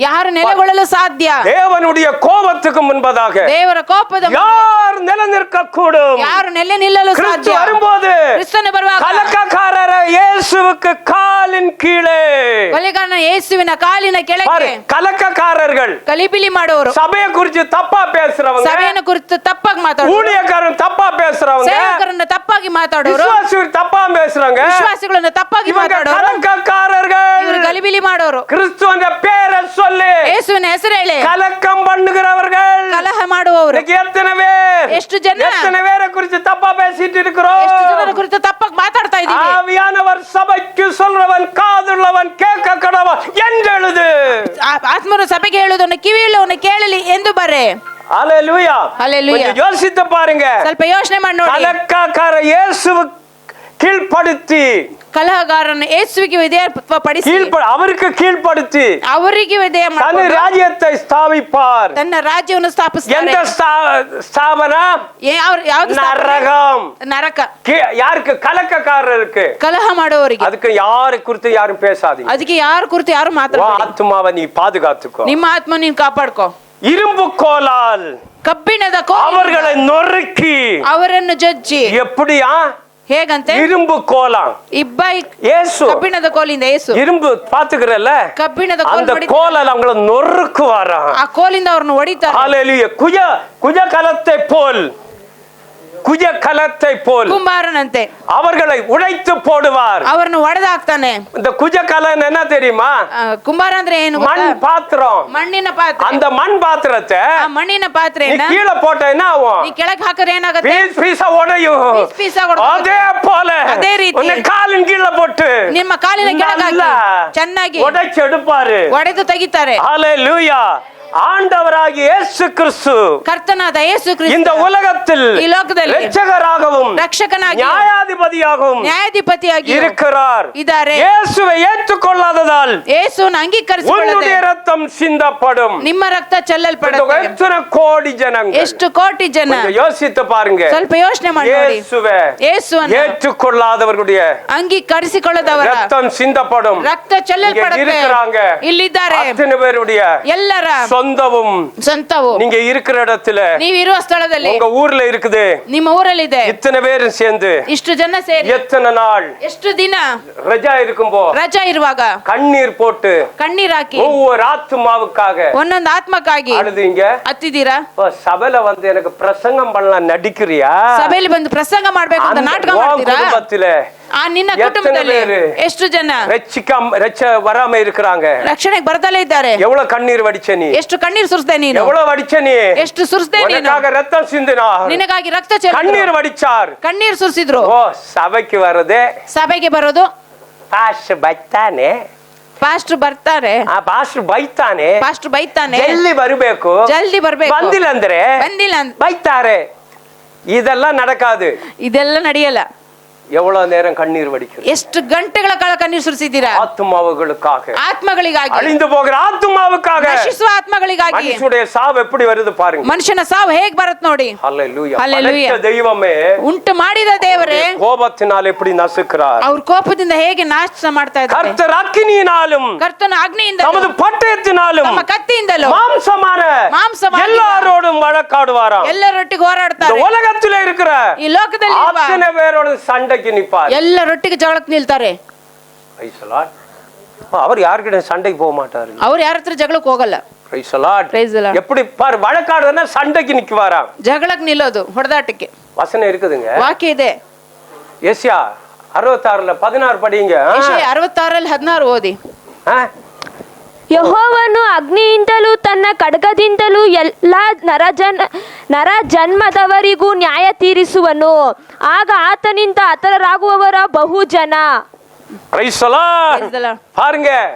ಯಾರು ನೆಲೆಗೊಳ್ಳಲು ಸಾಧ್ಯ? தேவனுடைய கோபத்துக்கு முன்பதாக ದೇವರ ಕೋಪದ ಮುಂದೆ யார் நிலைநிற்க கூடும்? ಯಾರು ನೆಲೆ ನಿಲ್ಲಲು கிறிஸ்து ಸಾಧ್ಯ? வரும்போது ಕ್ರಿಸ್ತನು ಬರುವಾಗ கலக்கக்காரர இயேசுவுக்கு காலின் கீழே, ಕೊಲೆಗಾರನ ಯೇಸುವಿನ ಕಾಲಿನ பாரு, ಕೆಳಗೆ கலக்கக்காரர்கள் ಕಲಿಬಿಲಿ ಮಾಡುವವರು, சபையை குறித்து தப்பா பேசுறவங்க, ಸಭೆಯನ್ನು ಕುರಿತು ತಪ್ಪಾಗಿ ಮಾತಾಡುವರು, ஊழியக்காரன் தப்பா பேசுறவங்க, ಸೇವಕರನ್ನು ತಪ್ಪಾಗಿ ಮಾತಾಡುವರು, விசுவாசிகள் தப்பா பேசுறாங்க, ವಿಶ್ವಾಸಿಗಳನ್ನು ತಪ್ಪಾಗಿ இவங்க ಮಾತಾಡುವರು, கலக்கக்காரர்கள். ಇವರು ಗಲಿಬಿಲಿ ಮಾಡೋರು. கிறிஸ்துவின் பேரை சொல்லி ಯೇಸುವಿನ ಹೆಸರು ಹೇಳಿ கலக்கம் பண்ணுகிறவர்கள் ಕಲಹ ಮಾಡುವವರು இன்னைக்கு எத்தனை பேர், ಎಷ್ಟು ಜನ, எத்தனை பேரை குறித்து தப்பா பேசிட்டு இருக்கிறோம். ಎಷ್ಟು ಜನರ ಕುರಿತು ತಪ್ಪಾಗಿ ಮಾತಾಡ್ತಾ ಇದ್ದೀವಿ. ஆவியானவர் சபைக்கு சொல்றவன் காதுள்ளவன் கேட்க கடவன் என்றெழுது. ಆತ್ಮರು ಸಭೆಗೆ ಹೇಳುವುದನ್ನು ಕಿವಿಯುಳ್ಳವನು ಕೇಳಲಿ ಎಂದು ಬರೆ. ஹalleluya. Hallelujah. கொஞ்சம் யோசித்து பாருங்க. ಸ್ವಲ್ಪ ಯೋಚನೆ ಮಾಡಿ ನೋಡಿ. கலக்கக்கார இயேசுவுக்கு கீழ்ப்படுத்தி, ಕಲಹಗಾರನ ಯೇಸುವಿಗೆ ವಿಧೇಯಪಡಿಸಿ, அவருக்கு கீழ்ப்படுத்தி ಅವರಿಗೆ ವಿಧೇಯ தன் ಮಾಡಿಕೊಂಡು ராஜ்யத்தை ஸ்தாபிப்பார். ತನ್ನ ರಾಜ್ಯವನ್ನು ಸ್ಥಾಪಿಸ್ತಾರೆ. எந்த ஸ்தாபன? ಯಾವ್ದು நரகம். ನರಕ. யாருக்கு? கலக்கக்காரருக்கு. ಕಲಹ ಮಾಡುವವರಿಗೆ. அதுக்கு யாரு குறித்து யாரும் பேசாதீங்க. ಅದಕ್ಕೆ ಯಾರ ಕುರಿತು ಯಾರು ಮಾತಾಡಬೇಡಿ. ஆத்மாவை நீ பாதுகாத்துக்கோ. ನಿಮ್ಮ ಆತ್ಮ ನೀನು ಕಾಪಾಡ್ಕೋ. இரும்பு கோலால் ಕಬ್ಬಿಣದ ಕೋಲಿನಿಂದ அவர்களை நொறுக்கி, ಅವರನ್ನು ಜಜ್ಜಿ. எப்படியா? ಹೇಗಂತೆ? இரும்பு கோலம். இயேசு ಕಬ್ಬಿಣದ ಕೋಲಿಂದ ಯೇಸು இரும்பு பாத்துக்கிறல்ல, ಕಬ್ಬಿಣದ அந்த கோலால் அவங்களை நொறுக்குவாராம். ಆ ಕೋಲಿಂದ ಅವ್ರನ್ನ ಹೊಡಿತಾರೆ. ஹalleluya. குஜ கலத்தை போல் குஜ கலத்தை போல் ಕುಂಬಾರನಂತೆ அவர்களை உடைத்து போடுவார். ಅವರನ್ನು ಒಡೆದಾಕ್ತಾನೆ. இந்த குஜ கலன் என்ன தெரியுமா? ಕುಂಬಾರ ಅಂದ್ರೆ ಏನು மண் ಗೊತ್ತಾ? பாத்திரம். ಮಣ್ಣಿನ ಪಾತ್ರೆ. அந்த மண் பாத்திரத்தை ಆ ಮಣ್ಣಿನ நீ ಪಾತ್ರೆಯನ್ನ கீழே போட்ட என்ன ஆகும்? ನೀ ಕೆಳಗೆ ಹಾಕಿದ್ರೆ ಏನಾಗುತ್ತೆ? பீஸ் பீஸா உடையும். ಪೀಸ್ ಪೀಸ್ ಆಗಿ அதே போல அதே ರೀತಿ உன்னை காலின் கீழே போட்டு ನಿಮ್ಮ ಕಾಲಿನ ಕೆಳಗೆ நல்லா ಹಾಕಿ ಚೆನ್ನಾಗಿ உடைச்சு எடுப்பாரு. ಒಡೆದು ತೆಗಿತಾರೆ. ஹalleluya. ஆண்டவராகிய இயேசு கிறிஸ்து ಕರ್ತನಾದ ಯೇಸು இந்த ಕ್ರಿಸ್ತ உலகத்தில் ಈ ಲೋಕದಲ್ಲಿ இரட்சகராகவும் ರಕ್ಷಕನಾಗಿ நியாயாதிபதியாகவும் ನ್ಯಾಯಾಧಿಪತಿಯಾಗಿ இருக்கிறார். ಇದ್ದಾರೆ. இயேசுவை ஏற்றுக்கொள்ளாததால் ಯೇಸುವನ್ನು ಅಂಗೀಕರಿಸಿಕೊಳ್ಳದೆ உன்னுடைய ரத்தம் சிந்தப்படும். ನಿಮ್ಮ ರಕ್ತ ಚೆಲ್ಲಲ್ಪಡುತ್ತೆ. எத்தனை கோடி ஜனங்கள் ಎಷ್ಟು ಕೋಟಿ ಜನ கொஞ்சம் யோசித்து பாருங்க. ಸ್ವಲ್ಪ ಯೋಚನೆ ಮಾಡಿ ನೋಡಿ. இயேசுவை ಯೇಸುವನ್ನು ஏற்றுக்கொள்ளாதவர்களுடைய ಅಂಗೀಕರಿಸಿಕೊಳ್ಳದವರ ரத்தம் சிந்தப்படும். ರಕ್ತ ಚೆಲ್ಲಲ್ಪಡುತ್ತೆ. இருக்கிறாங்க ಇಲ್ಲಿದ್ದಾರೆ அத்தனை பேருடைய ಎಲ್ಲರ சொந்தமும் ಸ್ವಂತವು நீங்க இருக்கிற இடத்துல ನೀವು ಇರುವ ಸ್ಥಳದಲ್ಲಿ உங்க ஊர்ல இருக்குது. ನಿಮ್ಮ ಊರಲ್ಲಿದೆ. இத்தனை பேரும் சேர்ந்து ಇಷ್ಟು ಜನ ಸೇರಿ எத்தனை நாள் ಎಷ್ಟು ದಿನ ரஜா இருக்கும்போ ರಜಾ ಇರುವಾಗ கண்ணீர் போட்டு ಕಣ್ಣೀರ್ ಹಾಕಿ ஒவ்வொரு ஆத்மாவுக்காக ಒಂದೊಂದು ಆತ್ಮಕ್ಕಾಗಿ அழுதுங்க. ಹತ್ತಿದ್ದೀರಾ? சபையில வந்து எனக்கு பிரசங்கம் பண்ணலாம் நடிக்கிறியா? ಸಭೆಯಲ್ಲಿ ಬಂದು ಪ್ರಸಂಗ ಮಾಡ್ಬೇಕು ಅಂತ ನಾಟಕ உன் ಮಾಡ್ತೀರಾ? குடும்பத்துல ಆ ನಿನ್ನ ಎತ್ತನೆ ಕುಟುಂಬದಲ್ಲಿ ಬೇರೆ. ಎಷ್ಟು ಜನ வராம இருக்கிறாங்க? ರಕ್ಷಣೆಗೆ ಬರದಲ್ಲೇ ಇದ್ದಾರೆ. எவ்வளவு கண்ணீர் வடிச்ச நீ? ಎಷ್ಟು ಕಣ್ಣೀರ್ ಸುರಿಸ್ದೆ ನೀನು? எவ்வளவு வடிச்ச நீ? ಎಷ್ಟು ಸುರಿಸ್ದೆ ನೀನು? உனக்காக ரத்தம் சிந்தினார். ನಿನಗಾಗಿ ರಕ್ತ ಚೆಲ್ಲಿದ್ರು. கண்ணீர் வடிச்சார். ಕಣ್ಣೀರ್ ಸುರಿಸಿದ್ರು. ஓ சபைக்கு வருது ಸಭೆಗೆ ಬರೋದು ಪಾಸ್ಟರ್ ಬೈತಾನೆ. ಪಾಸ್ಟರ್ ಬರ್ತಾರೆ. ಆ ಪಾಸ್ಟರ್ ಬೈತಾನೆ. ಪಾಸ್ಟರ್ ಬೈತಾನೆ. ಜಲ್ದಿ ಬರಬೇಕು. ಜಲ್ದಿ ಬರ್ಬೇಕು. ಬಂದಿಲ್ಲ ಅಂದ್ರೆ ಬಂದಿಲ್ಲ ಬೈತಾರೆ. இதெல்லாம் நடக்காது. ಇದೆಲ್ಲ ನಡೆಯಲ್ಲ. எவ்வளவு நேரம் கண்ணீர் வடிக்கிறது? ಎಷ್ಟು ಗಂಟೆಗಳ ಕಾಲ ಕಣ್ಣೀರ್ ಸುರಿಸಿದ್ದೀರಾ? ஆத்மாவுகளுக்காக, ಆತ್ಮಗಳಿಗಾಗಿ, அழிந்து போகிற ஆத்மாவுக்காக. ನಶಿಸುವ ಆತ್ಮಗಳಿಗಾಗಿ. மனுஷனுடைய சாவு எப்படி வருது பாருங்க. ಮನುಷ್ಯನ ಸಾವು ಹೇಗ್ ಬರುತ್ತೆ ನೋಡಿ. ஹல்லேலூயா. ஹல்லேலூயா. படைத்த தெய்வமே ಉಂಟು ಮಾಡಿದ ದೇವರೇ கோபத்தினால் எப்படி நசுக்கிறார். ಅವ್ರ ಕೋಪದಿಂದ ಹೇಗೆ ನಾಶ ಮಾಡ್ತಾ ಇದ್ದಾರೆ. கர்த்தர் அக்கினியினாலும் ಕರ್ತನ ಅಗ್ನಿಯಿಂದ தமது பட்டயத்தினாலும் ತಮ್ಮ ಕತ್ತಿಯಿಂದಲೂ மாம்சமான எல்லாரோடும் வழக்காடுவாராம். ಎಲ್ಲರೊಟ್ಟಿಗೆ ಹೋರಾಡ್ತಾರೆ. இந்த உலகத்திலே இருக்கிற ಈ ಲೋಕದಲ್ಲಿ அத்தனை பேரோட சண்டைக்கு நிப்பார். ಎಲ್ಲರೊಟ್ಟಿಗೆ ಜಗಳಕ್ಕೆ ನಿಲ್ತಾರೆ. Praise the Lord. அவர் யார்கிட்ட சண்டைக்கு போக மாட்டாரு. ಅವ್ರು ಯಾರ ಹತ್ರ ಜಗಳಕ್ಕೆ ಹೋಗಲ್ಲ. Praise the Lord. Praise the Lord. எப்படி பார் வழக்காடுறதுன்னா சண்டைக்கு நிக்குவாராம். ಜಗಳಕ್ಕೆ ನಿಲ್ಲೋದು, ಹೊಡೆದಾಟಕ್ಕೆ. வசனம் இருக்குதுங்க. ವಾಕ್ಯ ಇದೆ. ஏசியா 66 16 படிங்க. ಯೆಶಾಯ 66 16 ಓದಿ. ಯೆಹೋವನು ಅಗ್ನಿಯಿಂದಲೂ ತನ್ನ ಖಡ್ಗದಿಂದಲೂ ಎಲ್ಲ ನರ ಜನ್ಮದವರಿಗೂ ನ್ಯಾಯ ತೀರಿಸುವನು. ಆಗ ಆತನಿಂದ ಹತರಾಗುವವರ ಬಹು ಜನ. Praise the Lord. பாருங்க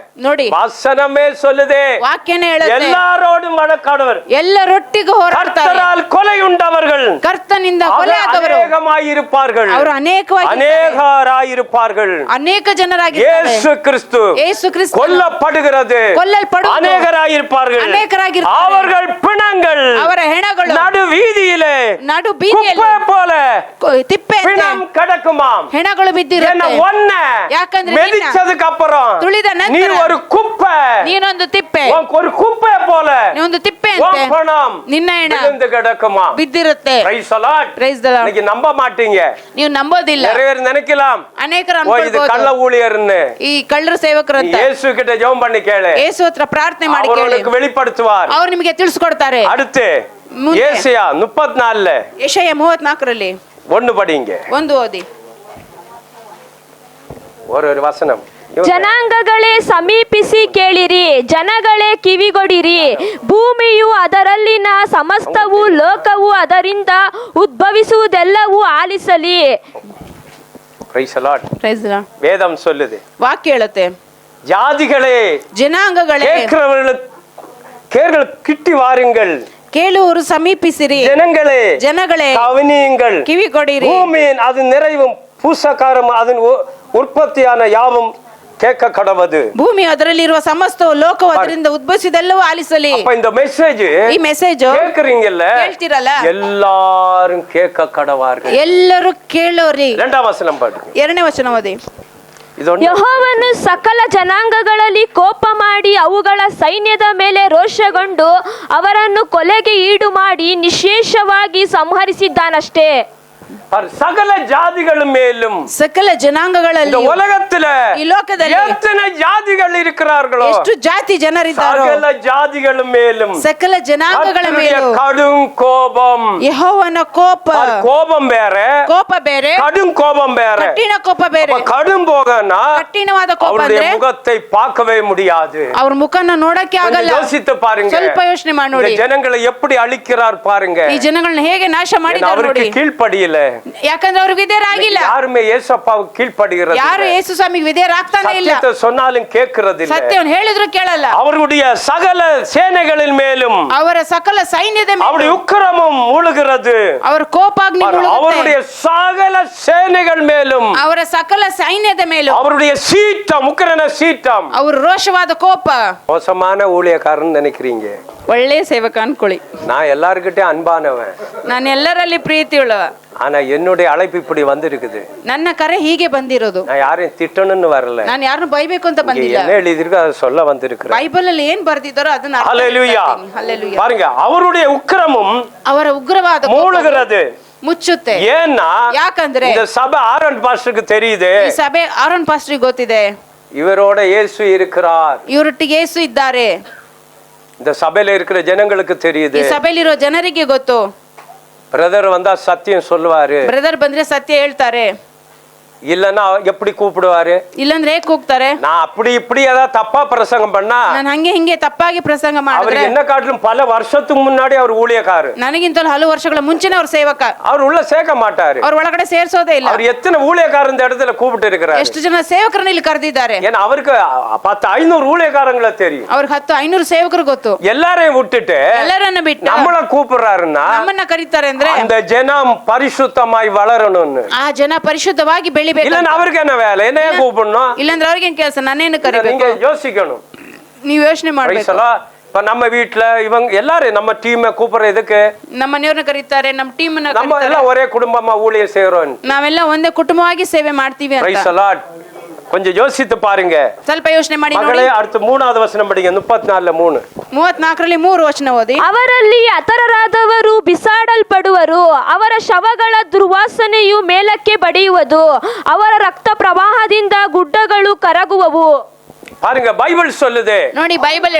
ನೋಡಿ, வசனமே சொல்லுதே, ವಾಕ್ಯನೇ ಹೇಳುತ್ತೆ, எல்லாரோடும் வழக்காடுவர், ಎಲ್ಲರೊಟ್ಟಿಗೆ ಹೋರಾಡ್ತಾರೆ. கர்த்தரால் கொலையுண்டவர்கள் ಕರ್ತನಿಂದ ಕೊಲೆಯಾದವರು அநேகமாயிருப்பார்கள். ಅವರು அநேகராயிருப்பார்கள். ಅನೇಕ ಜನರಾಗಿದ್ದಾರೆ. ಯೇಸು ಕ್ರಿಸ್ತು கொல்லப்படுகிறது, ಕೊಲ್ಲಲ್ಪಡುವುದು அநேகராயிருப்பார்கள். ಅನೇಕರಾಗಿರ್ತಾರೆ. அவர்கள் பிணங்கள் ಅವರ ಹೆಣಗಳು நடு வீதியிலே ನಡು ಬೀದಿಯಲ್ಲಿ குப்பை போல ತಿಪ್ಪೆ பிணம் கிடக்குமாம். ಹೆಣಗಳು ಬಿದ್ದಿರುತ್ತೆ. ಯಾಕಂದ್ರೆ மெதிச்சதுக்கு அப்புறம் ತುಳಿದ நீ ನಂತರ ஒரு குப்பை, ನೀನೊಂದು ತಿಪ್ಪೆ, ஒரு குப்பை போல ನೀನೊಂದು ತಿಪ್ಪೆ ಅಂತೆ ನಿನ್ನ ಹೆಣ விழுந்து கிடக்குமா. ಬಿದ್ದಿರುತ್ತೆ. Praise the Lord. Praise the Lord. இன்னைக்கு நம்ப மாட்டீங்க, ನೀವು ನಂಬೋದಿಲ್ಲ. நிறைய பேர் நினைக்கலாம் ಅನೇಕರು ஓ இது கள்ள ಅನ್ಕೊಳ್ಬಹುದು ஊழியர்னு. ಈ ಕಳ್ಳರ ಸೇವಕರು ಅಂತ. இயேசு கிட்ட ஜெபம் பண்ணி கேளு, ಯೇಸು ಹತ್ರ ಪ್ರಾರ್ಥನೆ ಮಾಡಿ ಕೇಳಿ, அவருக்கு வெளிப்படுத்துவார். ಅವ್ರು ನಿಮಗೆ ತಿಳಿಸ್ಕೊಡ್ತಾರೆ. அடுத்து ಮುಂದೆ ஏசாயா 34 ಯೆಶಾಯ 34 1 படிங்க. ಒಂದು ಓದಿ. ஒரு வசனம். ಜನಾಂಗಗಳೇ ಸಮೀಪಿಸಿ ಕೇಳಿರಿ, ಜನಗಳೇ ಕಿವಿಗೊಡಿರಿ. ಭೂಮಿಯು ಅದರಲ್ಲಿನ ಸಮಸ್ತವು, ಲೋಕವು ಅದರಿಂದ ಉದ್ಭವಿಸುವುದೆಲ್ಲವೂ ಆಲಿಸಲಿ. Praise the Lord. Praise the Lord. வேதம் சொல்லுது, ವಾಕ್ಯ ಹೇಳುತ್ತೆ, ஜாதிகளே ಜನಾಂಗಗಳೇ கேளுங்கள், கிட்டி வாருங்கள். ಕೇಳುವರು ಸಮೀಪಿಸಿರಿ. ஜனங்களே கவனியுங்கள். ಕಿವಿ ಕೊಡಿರಿ. பூமியின் அது நிறைவும் பூசக்காரம் அதன் உற்பத்தியான யாவும் கேட்க கடவது. ಭೂಮಿ ಅದರಲ್ಲಿರುವ ಸಮಸ್ತವು, ಲೋಕವು ಅದರಿಂದ ಉದ್ಭವಿಸಿದೆಲ್ಲವೂ ಆಲಿಸಲಿ. அப்ப இந்த மெசேஜ், ಈ ಮೆಸೇಜ್ கேக்குறீங்கல்ல, ಹೇಳ್ತಿರಲ್ಲ, எல்லாரும் கேட்க கடவார்கள். ಎಲ್ಲರೂ ಕೇಳೋರಿ. 2வது வசனம் பாருங்க. 2ನೇ ವಚನ ಓದಿ. ಯೆಹೋವನು ಸಕಲ ಜನಾಂಗಗಳಲ್ಲಿ ಕೋಪ ಮಾಡಿ ಅವುಗಳ ಸೈನ್ಯದ ಮೇಲೆ ರೋಷಗೊಂಡು ಅವರನ್ನು ಕೊಲೆಗೆ ಈಡು ಮಾಡಿ ನಿಶ್ಶೇಷವಾಗಿ ಸಂಹರಿಸಿದ್ದಾನಷ್ಟೇ. சகல ஜாதிகள் மேலும் ಸಕಲ இந்த ಜನಾಂಗಗಳಲ್ಲಿ உலகத்துல ಈ ಲೋಕದಲ್ಲಿ எத்தனை ஜாதிகள் இருக்கிறார்களோ ಎಷ್ಟು ಜಾತಿ ಜನರಿದ್ದಾರೋ சகல ஜாதிகள் மேலும் ಸಕಲ ಜನಾಂಗಗಳ கர்த்தருடைய ಮೇಲೂ கடும் கோபம். ಯೆಹೋವನ ಕೋಪ கோபம் வேற, ಕೋಪ ಬೇರೆ, கடும் கோபம் வேற. ಕಠಿಣ ಕೋಪ ಬೇರೆ. அப்ப கடும் போகனா ಕಠಿಣವಾದ ಕೋಪ அவருடைய ಅಂದ್ರೆ முகத்தை பார்க்கவே முடியாது. ಅವ್ರ ಮುಖನ ನೋಡಕ್ಕೆ கொஞ்சம் ಆಗಲ್ಲ. யோசித்து பாருங்க, ಸ್ವಲ್ಪ ಯೋಚನೆ ಮಾಡಿ இந்த ನೋಡಿ, ஜனங்களை எப்படி அழிக்கிறார் பாருங்க. ಈ ಜನಗಳನ್ನ ಹೇಗೆ ನಾಶ ಮಾಡಿದ್ದಾರೆ அவருக்கு ನೋಡಿ. கீழ்ப்படியல, ಯಾಕಂದ್ರೆ ಅವ್ರು ವಿಧೇಯರಾಗಿಲ್ಲ. யாருமே இயேசுப்பாவுக்கு கீழ்ப்படுகிறது. ಯಾರು ಯೇಸು ಸ್ವಾಮಿಗೆ ವಿಧೇಯರಾಗ್ತಾನೆ ಇಲ್ಲ. சத்தியத்தை சொன்னாலும் கேட்கிறது இல்ல. ಸತ್ಯವನ್ನು ಹೇಳಿದ್ರು ಕೇಳಲ್ಲ. அவருடைய சகல சேனைகளின் மேலும் ಅವರ ಸಕಲ ಸೈನ್ಯದ அவருடைய ಮೇಲೆ உக்கிரமும் மூழ்கிறது. ಅವರ ಕೋಪಾಗ್ನಿ அவருடைய ಮುಳುಗುತ್ತೆ. சகல சேனைகள் மேலும் ಅವರ ಸಕಲ ಸೈನ್ಯದ ಮೇಲೂ அவருடைய சீற்றம், உக்கிரன சீற்றம். ಅವ್ರ ರೋಷವಾದ ಕೋಪ. மோசமான ஊழியக்காரன் நினைக்கிறீங்க? ಒಳ್ಳೆಯ ಸೇವಕ ಅನ್ಕೊಳ್ಳಿ. நான் எல்லார்கிட்டயும் அன்பானவன், ನಾನು ಎಲ್ಲರಲ್ಲಿ ಪ್ರೀತಿಯುಳ್ಳವ. ஆனா என்னுடைய அழைப்பு இப்படி வந்திருக்குது. ನನ್ನ ಕರೆ ಹೀಗೆ ಬಂದಿರೋದು. நான் யாரையும் திட்டணும்னு வரல, ನಾನು ಯಾರನ್ನು ಬೈಬೇಕು ಅಂತ ಬಂದಿಲ್ಲ. என்ன எழுதிருக்கு அதை சொல்ல வந்திருக்கிறேன். ಬೈಬಲ್ ಅಲ್ಲಿ ಏನ್ ಬರ್ದಿದ್ದಾರೋ ಅದನ್ನ ಅರ್ಥ ஹல்லேலூயா. ಮಾಡ್ತಾ ಇದ್ದೀನಿ. ಹಲ್ಲೆಲೂಯಾ. பாருங்க, அவருடைய உக்கிரமும் ಅವರ ಉಗ್ರವಾದ ಕೋಪ மூழ்கிறது. ಮುಚ್ಚುತ್ತೆ. ஏன்னா ಯಾಕಂದ್ರೆ இந்த சபை ஆரோன் பாஸ்டருக்கு தெரியுது, ಈ ಸಭೆ ಆರೋನ್ ಪಾಸ್ಟರ್ಗೆ ಗೊತ್ತಿದೆ, இவரோட இயேசு இருக்கிறார். ಇವರೊಟ್ಟಿಗೆ ಯೇಸು ಇದ್ದಾರೆ. இந்த சபையில இருக்கிற ஜனங்களுக்கு தெரியுது. ಈ ಸಭೆಯಲ್ಲಿರೋ ಜನರಿಗೆ ಗೊತ್ತು. பிரதர் வந்தா சத்தியம் சொல்லுவாரு, ಬ್ರದರ್ ಬಂದ್ರೆ ಸತ್ಯ ಹೇಳ್ತಾರೆ, இல்லன்னா எப்படி கூப்பிடுவாரு. ಇಲ್ಲಂದ್ರೆ ಹೇಗ್ ಕೂಗ್ತಾರೆ. நான் அப்படி இப்படி ஏதாவது தப்பா பிரசங்கம் பண்ணா ನಾನು ಹಂಗೆ ಹಿಂಗೆ ತಪ್ಪಾಗಿ ಪ್ರಸಂಗ அவர் ಮಾಡಿದ್ರೆ என்ன காட்டிலும் பல வருஷத்துக்கு முன்னாடி அவர் ஊழியக்காரு, ನನಗಿಂತಲೂ ಹಲವು ವರ್ಷಗಳ ಮುಂಚಿನ ಅವ್ರ ಸೇವಕ. அவர் உள்ள சேர்க்க மாட்டாரு. ಅವ್ರ ಒಳಗಡೆ ಸೇರ್ಸೋದೇ ಇಲ್ಲ. அவர் எத்தனை ஊழியக்காரர் இந்த இடத்துல கூப்பிட்டு இருக்கிறார். ಎಷ್ಟು ಜನ ಸೇವಕರನ್ನ ಇಲ್ಲಿ ಕರೆದಿದ್ದಾರೆ. ஏன்னா அவருக்கு 10-500 ஊழியக்காரங்களை தெரியும். ಅವ್ರಿಗೆ 10-500 ಸೇವಕರು ಗೊತ್ತು. எல்லாரையும் விட்டுட்டு ಎಲ್ಲರನ್ನ ಬಿಟ್ಟು நம்மள கூப்பிடுறாருன்னா ನಮ್ಮನ್ನ ಕರೀತಾರೆ ಅಂದ್ರೆ அந்த ஜனம் பரிசுத்தமாய் வளரணும்னு. ಆ ಜನ ಪರಿಶುದ್ಧವಾಗಿ ಬೆಳಿಬೇಕು. இல்லன்னா அவருக்கு என்ன வேலை, என்ன கூப்பிடணும்? ಇಲ್ಲಾಂದ್ರೆ ಅವ್ರಿಗೆ ಏನ್ ಕೆಲಸ, ನನ್ನೇನು நீங்க ಕರಿಬೇಕು? யோசிக்கணும். ನೀವು ಯೋಚನೆ ಮಾಡ್ಬೇಕು. இப்ப நம்ம வீட்டுல இவங்க எல்லாரும் நம்ம டீமை கூப்பிடுற எதுக்கு? ನಮ್ಮ ಮನೆಯವ್ರನ್ನ ಕರೀತಾರೆ, ನಮ್ಮ ಟೀಮ್ நம்ம எல்லாம் ஒரே குடும்பமா ஊழியம் செய்யறோம். ನಾವೆಲ್ಲ ಒಂದೇ ಕುಟುಂಬವಾಗಿ ಸೇವೆ ಮಾಡ್ತೀವಿ ಅಂತ. கொஞ்சம் யோசித்து பாருங்க. ಸ್ವಲ್ಪ ಯೋಚನೆ ಮಾಡಿ ನೋಡಿ. மகளே, அடுத்து 3வது வசனம் படிங்க. 34:3. 34ರಲ್ಲಿ 3 ವಚನ ಓದಿ. ಅವರಲ್ಲಿ ಹತರಾದವರು ಬಿಸಾಡಲ್ಪಡುವರು, ಅವರ ಶವಗಳ ದುರ್ವಾಸನೆಯು ಮೇಲಕ್ಕೆ ಬಡಿಯುವುದು, ಅವರ ರಕ್ತ ಪ್ರವಾಹದಿಂದ ಗುಡ್ಡಗಳು ಕರಗುವವು. பாருங்க, பைபிள் சொல்லுது. ನೋಡಿ ಬೈಬಲ್